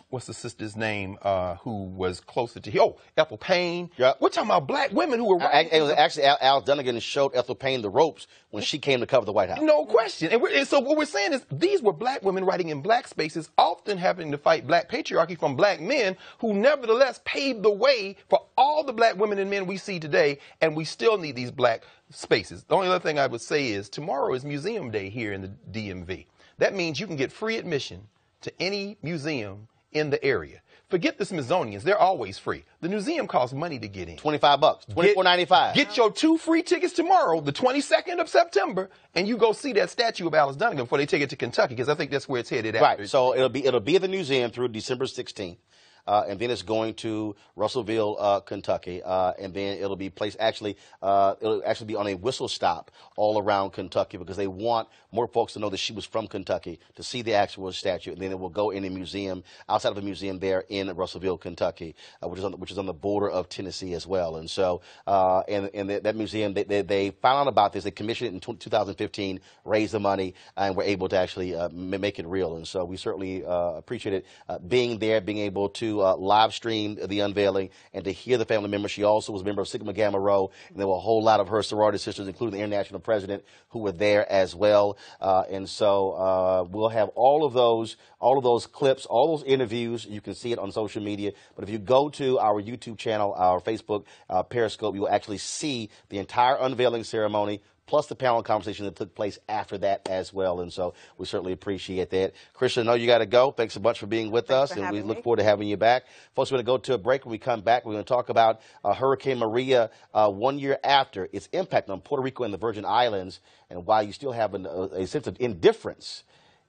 what's the sister's name, who was closer to, Ethel Payne. Yep. We're talking about black women who were It was actually Alice Dunnigan showed Ethel Payne the ropes when she came to cover the White House. No question. And so what we're saying is these were black women writing in black spaces, often having to fight black patriarchy from black men who nevertheless paved the way for all the black women and men we see today, and we still need these black spaces. The only other thing I would say is tomorrow is Museum Day here in the DMV. That means you can get free admission to any museum in the area. Forget the Smithsonian's. They're always free. The museum costs money to get in. $25, $24.95. Get your 2 free tickets tomorrow, the 22nd of September, and you go see that statue of Alice Dunnigan before they take it to Kentucky, because I think that's where it's headed after. Right. So it'll be at the museum through December 16th. And then it's going to Russellville, Kentucky, and then it'll be placed it'll actually be on a whistle stop all around Kentucky, because they want more folks to know that she was from Kentucky, to see the actual statue, and then it will go in a museum outside of a museum there in Russellville, Kentucky, which is on the border of Tennessee as well. And so that museum, they found out about this, they commissioned it in 2015, raised the money, and were able to actually make it real. And so we certainly appreciate it being there, being able to live stream the unveiling and to hear the family members. She also was a member of Sigma Gamma Rho, and there were a whole lot of her sorority sisters, including the international president, who were there as well. And so we'll have all of those clips, all those interviews. You can see it on social media. But if you go to our YouTube channel, our Facebook, Periscope, you will actually see the entire unveiling ceremony, plus the panel conversation that took place after that as well. And so we certainly appreciate that. Christian, I know you got to go. Thanks so much for being with us, and we look forward to having you back. Folks, we're going to go to a break. When we come back, we're going to talk about Hurricane Maria 1 year after, its impact on Puerto Rico and the Virgin Islands, and why you still have a sense of indifference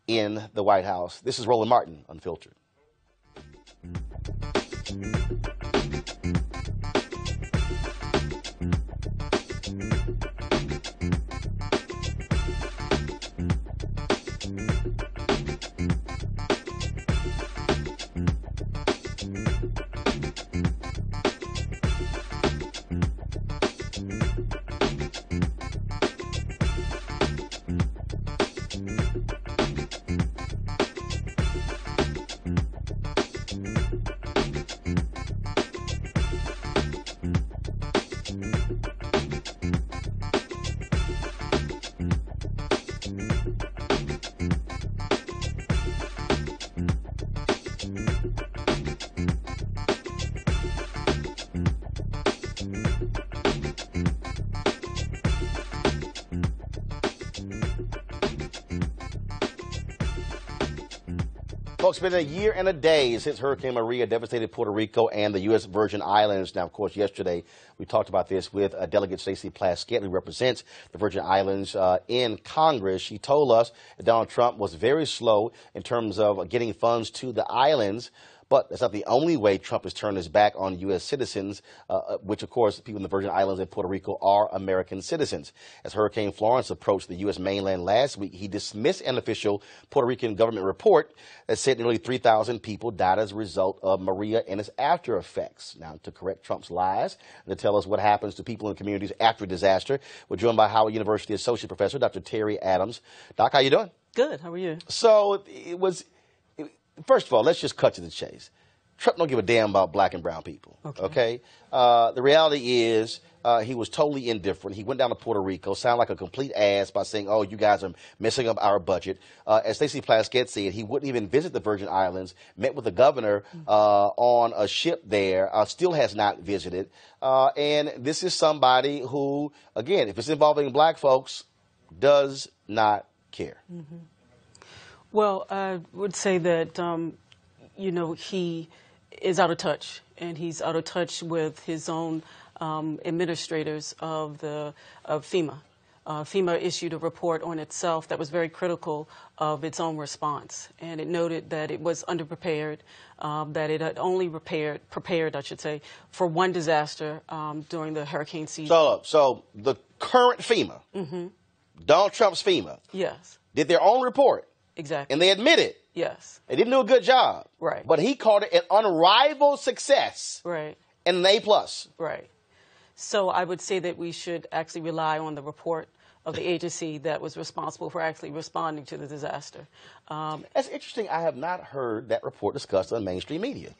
in the White House. This is Roland Martin, Unfiltered. Folks, it's been a year and a day since Hurricane Maria devastated Puerto Rico and the U.S. Virgin Islands. Now, of course, yesterday we talked about this with Delegate Stacey Plaskett, who represents the Virgin Islands in Congress. She told us that Donald Trump was very slow in terms of getting funds to the islands. But that's not the only way Trump has turned his back on U.S. citizens, which, of course, people in the Virgin Islands and Puerto Rico are American citizens. As Hurricane Florence approached the U.S. mainland last week, he dismissed an official Puerto Rican government report that said nearly 3,000 people died as a result of Maria and its after effects. Now, to correct Trump's lies and to tell us what happens to people in communities after a disaster, we're joined by Howard University Associate Professor Dr. Terry Adams. Doc, how you doing? Good. How are you? So first of all, let's just cut to the chase. Trump don't give a damn about black and brown people. Okay? The reality is he was totally indifferent. He went down to Puerto Rico, sounded like a complete ass by saying, oh, you guys are messing up our budget. As Stacey Plaskett said, he wouldn't even visit the Virgin Islands, met with the governor on a ship there, still has not visited. And this is somebody who, again, if it's involving black folks, does not care. Mm-hmm. Well, I would say that, he is out of touch, and he's out of touch with his own administrators of FEMA. FEMA issued a report on itself that was very critical of its own response, and it noted that it was underprepared, that it had only prepared, I should say, for one disaster during the hurricane season. So the current FEMA, Donald Trump's FEMA, yes, did their own report. Exactly. And they admit it. Yes. They didn't do a good job. Right. But he called it an unrivaled success. Right. And an A+. Right. So I would say that we should actually rely on the report of the agency that was responsible for actually responding to the disaster. That's interesting. I have not heard that report discussed on mainstream media.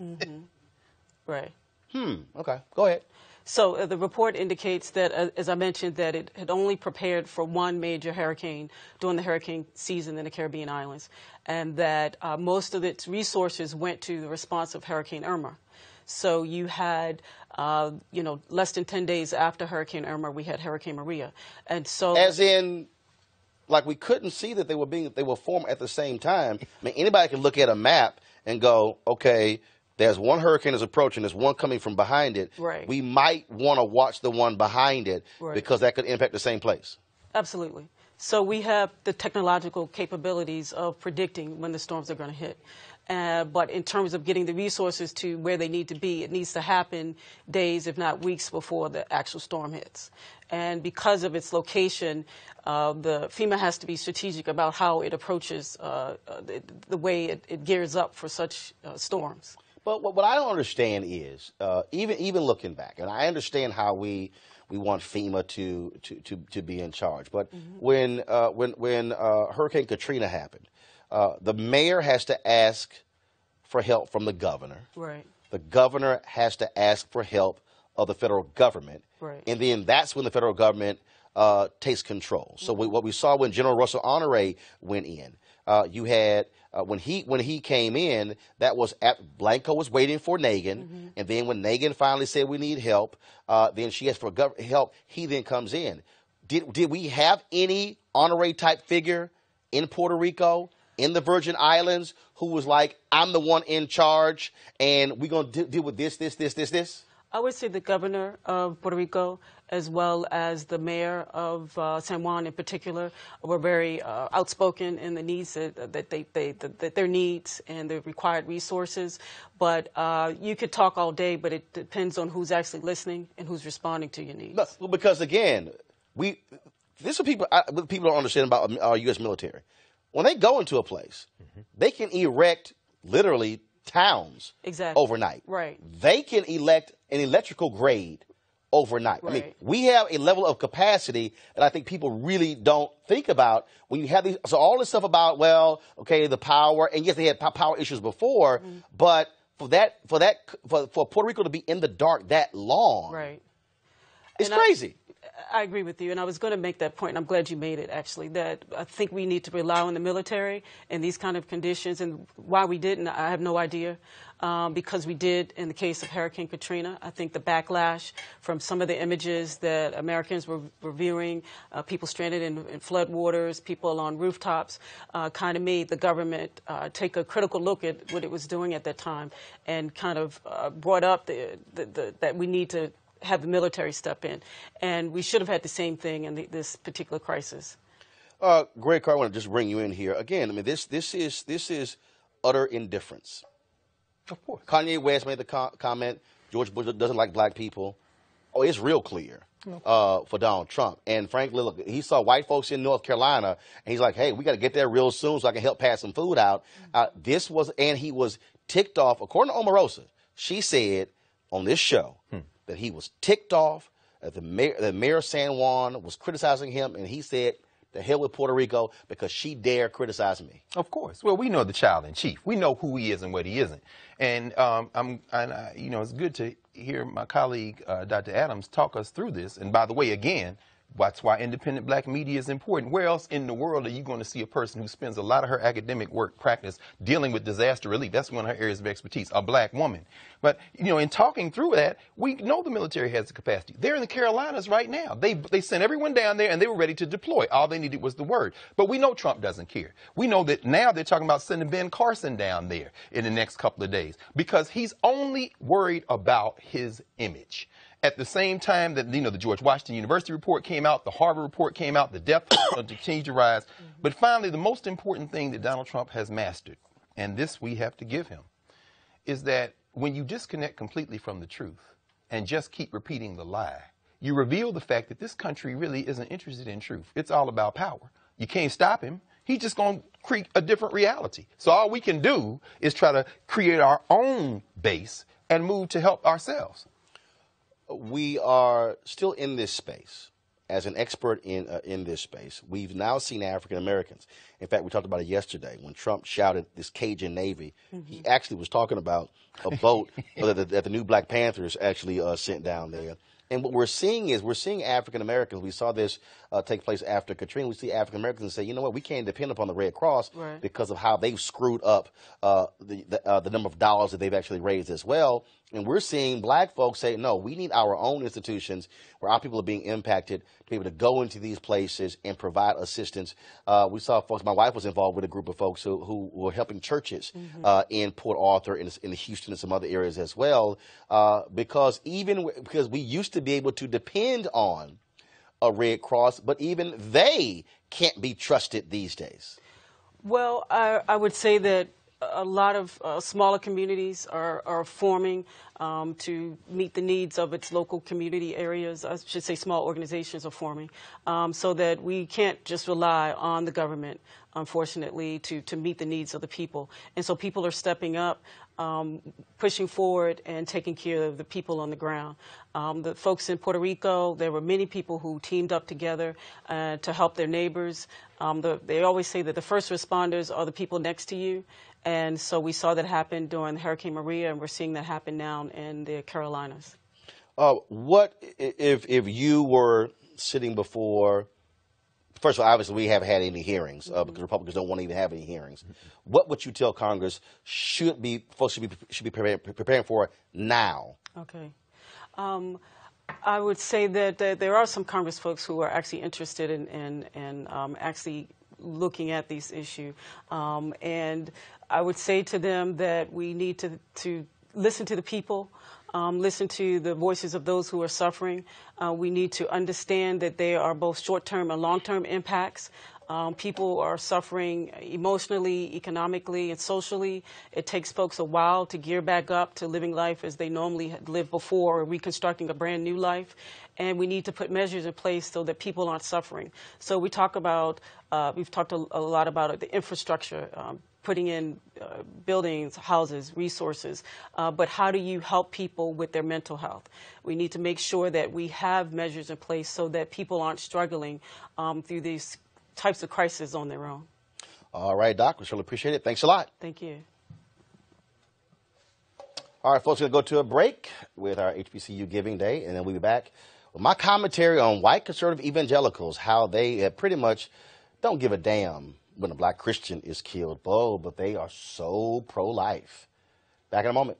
Right. Okay. Go ahead. So the report indicates that, as I mentioned, that it had only prepared for one major hurricane during the hurricane season in the Caribbean islands, and that most of its resources went to the response of Hurricane Irma. So you had, less than 10 days after Hurricane Irma, we had Hurricane Maria, and so as in, like we couldn't see that they were formed at the same time. I mean, anybody can look at a map and go, okay, there's one hurricane that's approaching, there's one coming from behind it. Right. We might want to watch the one behind it because that could impact the same place. Absolutely. So we have the technological capabilities of predicting when the storms are going to hit. But in terms of getting the resources to where they need to be, it needs to happen days, if not weeks, before the actual storm hits. And because of its location, the FEMA has to be strategic about how it approaches the way it gears up for such storms. But what I don't understand is, even looking back, and I understand how we want FEMA to be in charge. But when Hurricane Katrina happened, the mayor has to ask for help from the governor. Right. The governor has to ask for help of the federal government. Right. And then that's when the federal government takes control. So what we saw when General Russell Honore went in, you had when he came in, that was Blanco was waiting for Nagin, and then when Nagin finally said we need help, then she asked for help. He then comes in. Did we have any Honore type figure in Puerto Rico, in the Virgin Islands, who was like, I'm the one in charge, and we're going to deal with this? I would say the governor of Puerto Rico, as well as the mayor of San Juan in particular, were very outspoken in the needs that their needs and the required resources. But you could talk all day, but it depends on who's actually listening and who's responding to your needs. No, because again, this is what people don't understand about our U.S. military. When they go into a place, they can erect literally towns overnight. Right. They can elect an electrical grade overnight. Right. I mean, we have a level of capacity that I think people really don't think about when you have these. So all this stuff about, the power, and yes, they had power issues before, but for Puerto Rico to be in the dark that long, right, it's crazy. I agree with you, and I was going to make that point, and I'm glad you made it, actually, that I think we need to rely on the military in these kind of conditions, and why we didn't, I have no idea, because we did in the case of Hurricane Katrina. I think the backlash from some of the images that Americans were viewing, people stranded in floodwaters, people on rooftops, kind of made the government take a critical look at what it was doing at that time, and kind of brought up that we need to have the military step in, and we should have had the same thing in this particular crisis. Greg Carr, I want to just bring you in here again. I mean, this is utter indifference. Of course. Kanye West made the comment, George Bush doesn't like black people. Oh, it's real clear for Donald Trump. And frankly, look, he saw white folks in North Carolina, and he's like, hey, we got to get there real soon so I can help pass some food out. And he was ticked off. According to Omarosa, she said on this show that he was ticked off, that the mayor of San Juan was criticizing him, and he said, the hell with Puerto Rico because she dare criticize me. Of course. Well, we know the child in chief. We know who he is and what he isn't. And it's good to hear my colleague Dr. Adams talk us through this. And by the way, again, that's why independent black media is important. Where else in the world are you going to see a person who spends a lot of her academic work practice dealing with disaster relief? That's one of her areas of expertise, a black woman. But, in talking through that, we know the military has the capacity. They're in the Carolinas right now. They sent everyone down there, and they were ready to deploy. All they needed was the word. But we know Trump doesn't care. We know that now they're talking about sending Ben Carson down there in the next couple of days because he's only worried about his image. At the same time that, the George Washington University report came out, the Harvard report came out, the death toll continued to rise. But finally, the most important thing that Donald Trump has mastered, and this we have to give him, is that when you disconnect completely from the truth and just keep repeating the lie, you reveal the fact that this country really isn't interested in truth. It's all about power. You can't stop him. He's just going to create a different reality. So all we can do is try to create our own base and move to help ourselves. We are still in this space as an expert in this space, we've now seen African Americans. In fact, we talked about it yesterday when Trump shouted this Cajun Navy. He actually was talking about a boat that the new Black Panthers actually sent down there. And what we're seeing is African Americans. We saw this take place after Katrina. We see African Americans say, you know what, we can't depend upon the Red Cross because of how they've screwed up the number of dollars that they've actually raised as well. And we're seeing Black folks say, no, we need our own institutions where our people are being impacted to be able to go into these places and provide assistance. We saw folks, my wife was involved with a group of folks who were helping churches in Port Arthur, in Houston, and some other areas as well, because we used to be able to depend on a Red Cross, but even they can't be trusted these days. Well, I would say that a lot of smaller communities are forming to meet the needs of its local community areas. I should say small organizations are forming so that we can't just rely on the government, unfortunately, to meet the needs of the people. And so people are stepping up, pushing forward and taking care of the people on the ground. The folks in Puerto Rico, there were many people who teamed up together to help their neighbors. They always say that the first responders are the people next to you. And so we saw that happen during Hurricane Maria, and we're seeing that happen now in the Carolinas. What if you were sitting before? First of all, obviously we haven't had any hearings because Republicans don't want to even have any hearings. What would you tell Congress folks should be preparing for now? Okay. I would say that there are some Congress folks who are actually interested in actually looking at these issues. And I would say to them that we need to listen to the people, listen to the voices of those who are suffering. We need to understand that there are both short-term and long-term impacts. People are suffering emotionally, economically, and socially. It takes folks a while to gear back up to living life as they normally had lived before, or reconstructing a brand new life. And we need to put measures in place so that people aren't suffering. So we've talked a lot about the infrastructure, putting in buildings, houses, resources, but how do you help people with their mental health? We need to make sure that we have measures in place so that people aren't struggling through these types of crises on their own. All right, Doc, we really appreciate it. Thanks a lot. Thank you. All right, folks, we're going to go to a break with our HBCU Giving Day, and then we'll be back with my commentary on white conservative evangelicals, how they pretty much don't give a damn when a black Christian is killed. Oh, but they are so pro-life. Back in a moment.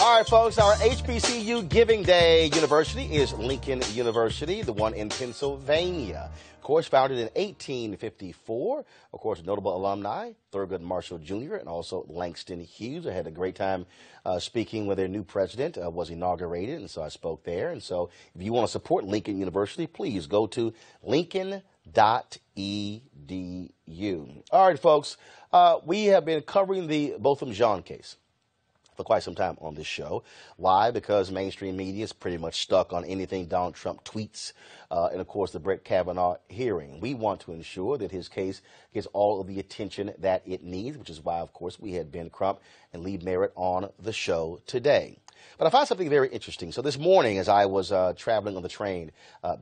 All right, folks, our HBCU Giving Day university is Lincoln University, the one in Pennsylvania. Of course, founded in 1854. Of course, notable alumni, Thurgood Marshall Jr. and also Langston Hughes. I had a great time speaking with their new president, was inaugurated, and so I spoke there. And so if you want to support Lincoln University, please go to lincoln.edu. All right, folks, we have been covering the Botham Jean case for quite some time on this show. Why? Because mainstream media is pretty much stuck on anything Donald Trump tweets, and of course the Brett Kavanaugh hearing. We want to ensure that his case gets all of the attention that it needs, which is why, of course, we had Ben Crump and Lee Merritt on the show today. But I found something very interesting. So this morning, as I was traveling on the train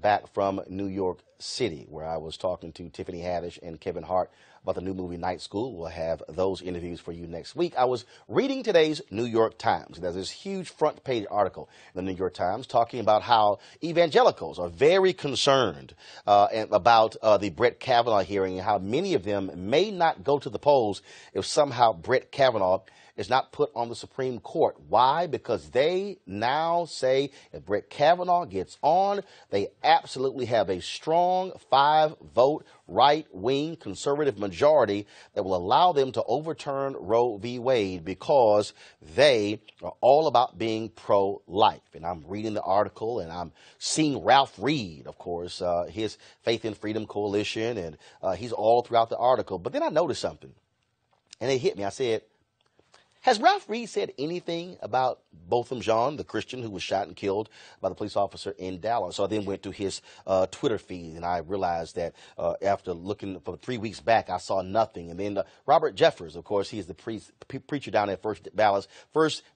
back from New York City, where I was talking to Tiffany Haddish and Kevin Hart about the new movie Night School. We'll have those interviews for you next week. I was reading today's New York Times. There's this huge front page article in the New York Times talking about how evangelicals are very concerned about the Brett Kavanaugh hearing and how many of them may not go to the polls if somehow Brett Kavanaugh is not put on the Supreme Court. Why? Because they now say if Brett Kavanaugh gets on, they absolutely have a strong 5-vote right-wing conservative majority that will allow them to overturn Roe v. Wade because they are all about being pro-life. And I'm reading the article and I'm seeing Ralph Reed, of course, his Faith and Freedom Coalition, and he's all throughout the article. But then I noticed something, and it hit me. I said, Has Ralph Reed said anything about Botham Jean, the Christian who was shot and killed by the police officer in Dallas? So I then went to his Twitter feed, and I realized that after looking for 3 weeks back, I saw nothing. And then Robert Jeffers, of course, he's the preacher down at First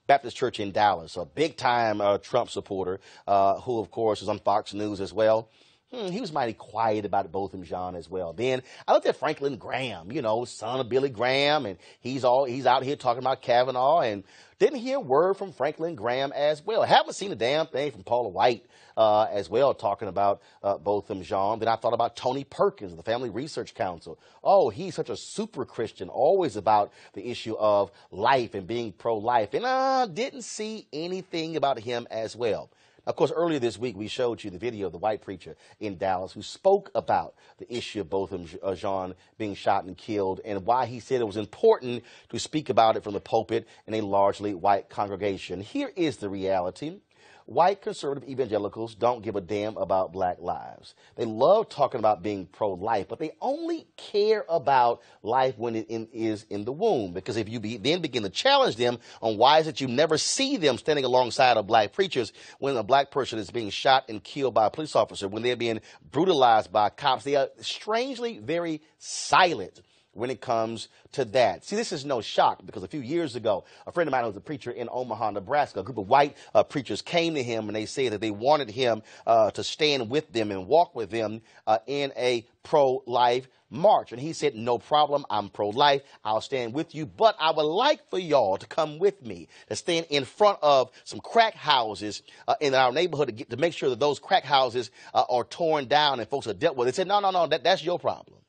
Baptist Church in Dallas, a big-time Trump supporter who, of course, is on Fox News as well. He was mighty quiet about Botham Jean as well. Then I looked at Franklin Graham, you know, son of Billy Graham, and he's out here talking about Kavanaugh, and didn't hear a word from Franklin Graham as well. Haven't seen a damn thing from Paula White as well, talking about Botham Jean. Then I thought about Tony Perkins, the Family Research Council. Oh, he's such a super Christian, always about the issue of life and being pro-life, and I didn't see anything about him as well. Of course, earlier this week, we showed you the video of the white preacher in Dallas who spoke about the issue of Botham Jean being shot and killed and why he said it was important to speak about it from the pulpit in a largely white congregation. Here is the reality. White conservative evangelicals don't give a damn about black lives. They love talking about being pro-life, but they only care about life when it is in the womb. Because if you then begin to challenge them on why is it you never see them standing alongside of black preachers when a black person is being shot and killed by a police officer, when they're being brutalized by cops, they are strangely very silent when it comes to that. See, this is no shock because a few years ago, a friend of mine who was a preacher in Omaha, Nebraska, a group of white preachers came to him and they said that they wanted him to stand with them and walk with them in a pro-life march. And he said, no problem, I'm pro-life, I'll stand with you, but I would like for y'all to come with me, to stand in front of some crack houses in our neighborhood to make sure that those crack houses are torn down and folks are dealt with. They said, no, that's your problem.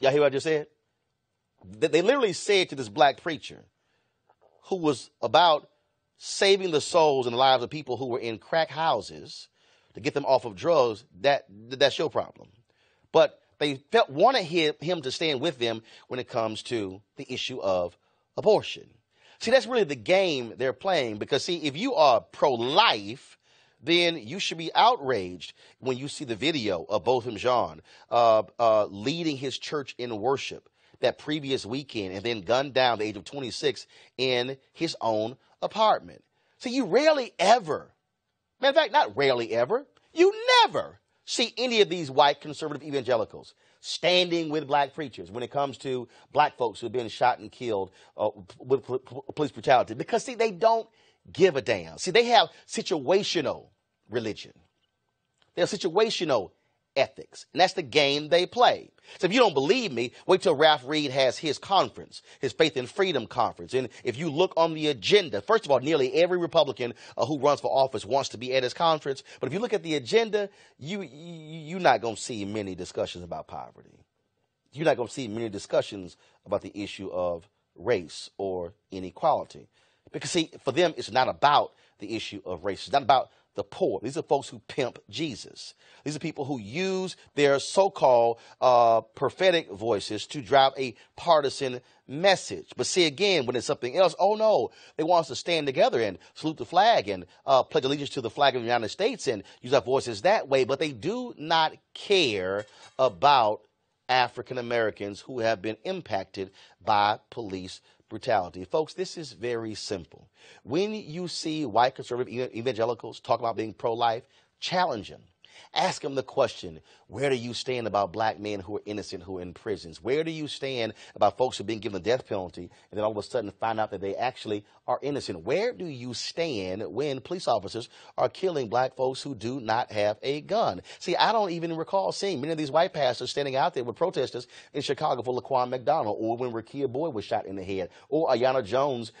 Y'all hear what I just said? They literally said to this black preacher who was about saving the souls and the lives of people who were in crack houses to get them off of drugs, that's your problem. But they wanted him to stand with them when it comes to the issue of abortion. See, that's really the game they're playing because, see, if you are pro-life, then you should be outraged when you see the video of Botham Jean leading his church in worship that previous weekend and then gunned down at the age of 26 in his own apartment. So you rarely ever, matter of fact, not rarely ever, you never see any of these white conservative evangelicals standing with black preachers when it comes to black folks who have been shot and killed with police brutality. Because, see, they don't give a damn. See, they have situational religion. They have situational ethics, and that's the game they play. So if you don't believe me, wait till Ralph Reed has his conference, his Faith and Freedom conference. And if you look on the agenda, first of all, nearly every Republican who runs for office wants to be at his conference. But if you look at the agenda, you're not going to see many discussions about poverty. You're not going to see many discussions about the issue of race or inequality. Because, see, for them, it's not about the issue of race. It's not about the poor. These are folks who pimp Jesus. These are people who use their so-called prophetic voices to drive a partisan message. But see, again, when it's something else, oh no, they want us to stand together and salute the flag and pledge allegiance to the flag of the United States and use our voices that way. But they do not care about African Americans who have been impacted by police brutality. Folks, this is very simple. When you see white conservative evangelicals talk about being pro-life, challenge them. Ask them the question, where do you stand about black men who are innocent, who are in prisons? Where do you stand about folks who have been given the death penalty and then all of a sudden find out that they actually are innocent? Where do you stand when police officers are killing black folks who do not have a gun? See, I don't even recall seeing many of these white pastors standing out there with protesters in Chicago for Laquan McDonald, or when Rekia Boyd was shot in the head, or Ayanna Jones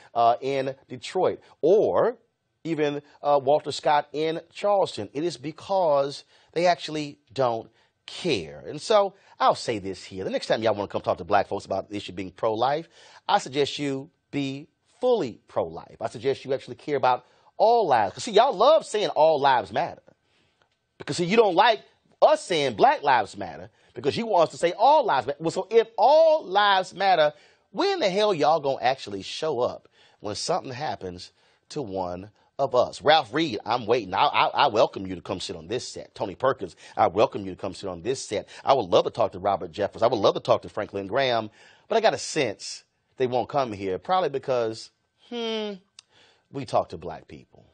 in Detroit, or even Walter Scott in Charleston. It is because they actually don't care. And so I'll say this here. The next time y'all want to come talk to black folks about the issue being pro-life, I suggest you be fully pro-life. I suggest you actually care about all lives. Because, see, y'all love saying all lives matter. Because, see, you don't like us saying black lives matter because you want us to say all lives matter. Well, so if all lives matter, when the hell y'all going to actually show up when something happens to one of us? Ralph Reed, I'm waiting. I welcome you to come sit on this set. Tony Perkins, I welcome you to come sit on this set. I would love to talk to Robert Jeffers. I would love to talk to Franklin Graham. But I got a sense they won't come here? Probably because, we talk to black people.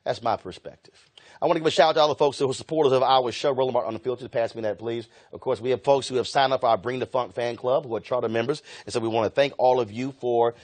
That's my perspective. I want to give a shout out to all the folks who are supporters of our show, Roland Martin Unfiltered. Pass me that, please. Of course, we have folks who have signed up for our Bring the Funk fan club, who are charter members. And so we want to thank all of you for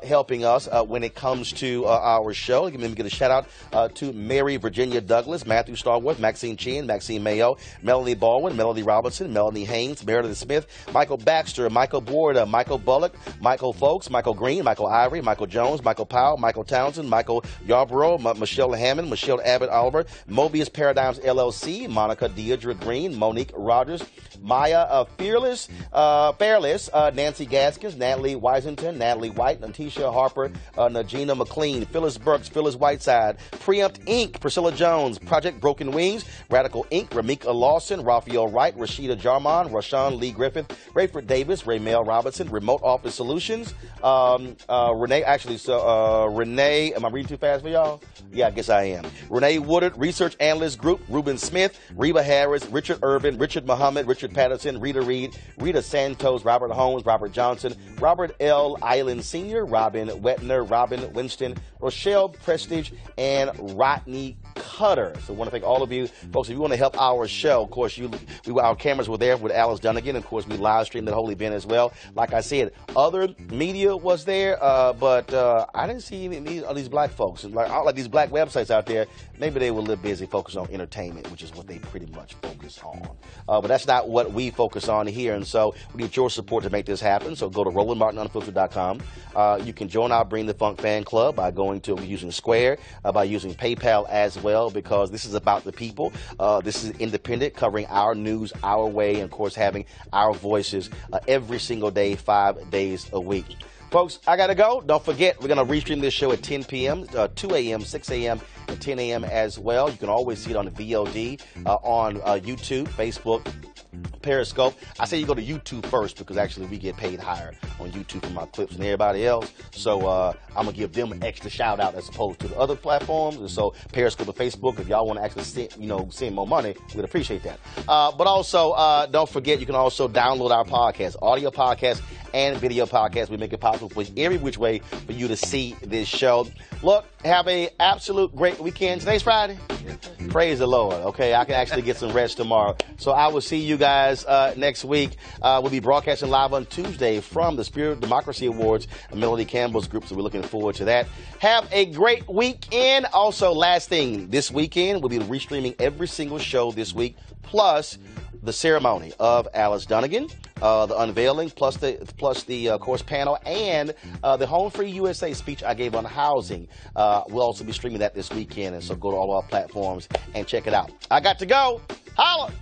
helping us when it comes to our show. Let me give a shout out to Mary Virginia Douglas, Matthew Starworth, Maxine Chin, Maxine Mayo, Melanie Baldwin, Melody Robinson, Melanie Haynes, Meredith Smith, Michael Baxter, Michael Borda, Michael Bullock, Michael Folks, Michael Green, Michael Ivory, Michael Jones, Michael Powell, Michael Townsend, Michael Yarborough, Michelle Hammond, Michelle Abbott Oliver, Mobius Paradigms LLC, Monica Deidre Green, Monique Rogers, Maya Fairless, Nancy Gaskins, Natalie Wisington, Natalie White, Natisha Harper, Najina McLean, Phyllis Burks, Phyllis Whiteside, Preempt Inc., Priscilla Jones, Project Broken Wings, Radical Inc., Ramika Lawson, Raphael Wright, Rashida Jarman, Rashawn Lee Griffith, Rayford Davis, Raymel Robinson, Remote Office Solutions, Renee, am I reading too fast for y'all? Yeah, I guess I am. Renee Woodard, Research Analyst Group, Ruben Smith, Reba Harris, Richard Irvin, Richard Muhammad, Richard Patterson, Rita Reed, Rita Santos, Robert Holmes, Robert Johnson, Robert L. Island Sr., Robin Wetner, Robin Winston, Rochelle Prestige, and Rodney Cutter. So I want to thank all of you folks. If you want to help our show, of course, our cameras were there with Alice Dunnigan. Of course, we live streamed the whole event as well. Like I said, other media was there, but I didn't see any of these black folks. Like these black websites out there, maybe they were a little busy focused on entertainment, which is what they pretty much focus on. But that's not what we focus on here, and so we need your support to make this happen. So go to RolandMartinUnfiltered.com. You can join our Bring the Funk fan club by going to using Square, by using PayPal as well, because this is about the people. This is independent, covering our news our way, and of course having our voices every single day, 5 days a week. Folks, I got to go. Don't forget, we're going to restream this show at 10 p.m., 2 a.m., 6 a.m., and 10 a.m. as well. You can always see it on the VOD, on YouTube, Facebook, Periscope. I say you go to YouTube first because actually we get paid higher on YouTube from our clips than everybody else. So I'm going to give them an extra shout out as opposed to the other platforms. And so Periscope and Facebook, if y'all want to actually send more money, we'd appreciate that. But also, don't forget, you can also download our podcast, audio podcast and video podcast. We make it possible for every which way for you to see this show. Look, have a absolute great weekend. Today's Friday. Praise the Lord. Okay, I can actually get some rest tomorrow. So I will see you guys next week. We'll be broadcasting live on Tuesday from the Spirit Democracy Awards, Melody Campbell's group. So we're looking forward to that. Have a great weekend. Also, last thing, this weekend we'll be restreaming every single show this week, plus the ceremony of Alice Dunnigan, the unveiling, plus the course panel, and the Home Free USA speech I gave on housing. We'll also be streaming that this weekend, and so go to all our platforms and check it out. I got to go. Holla!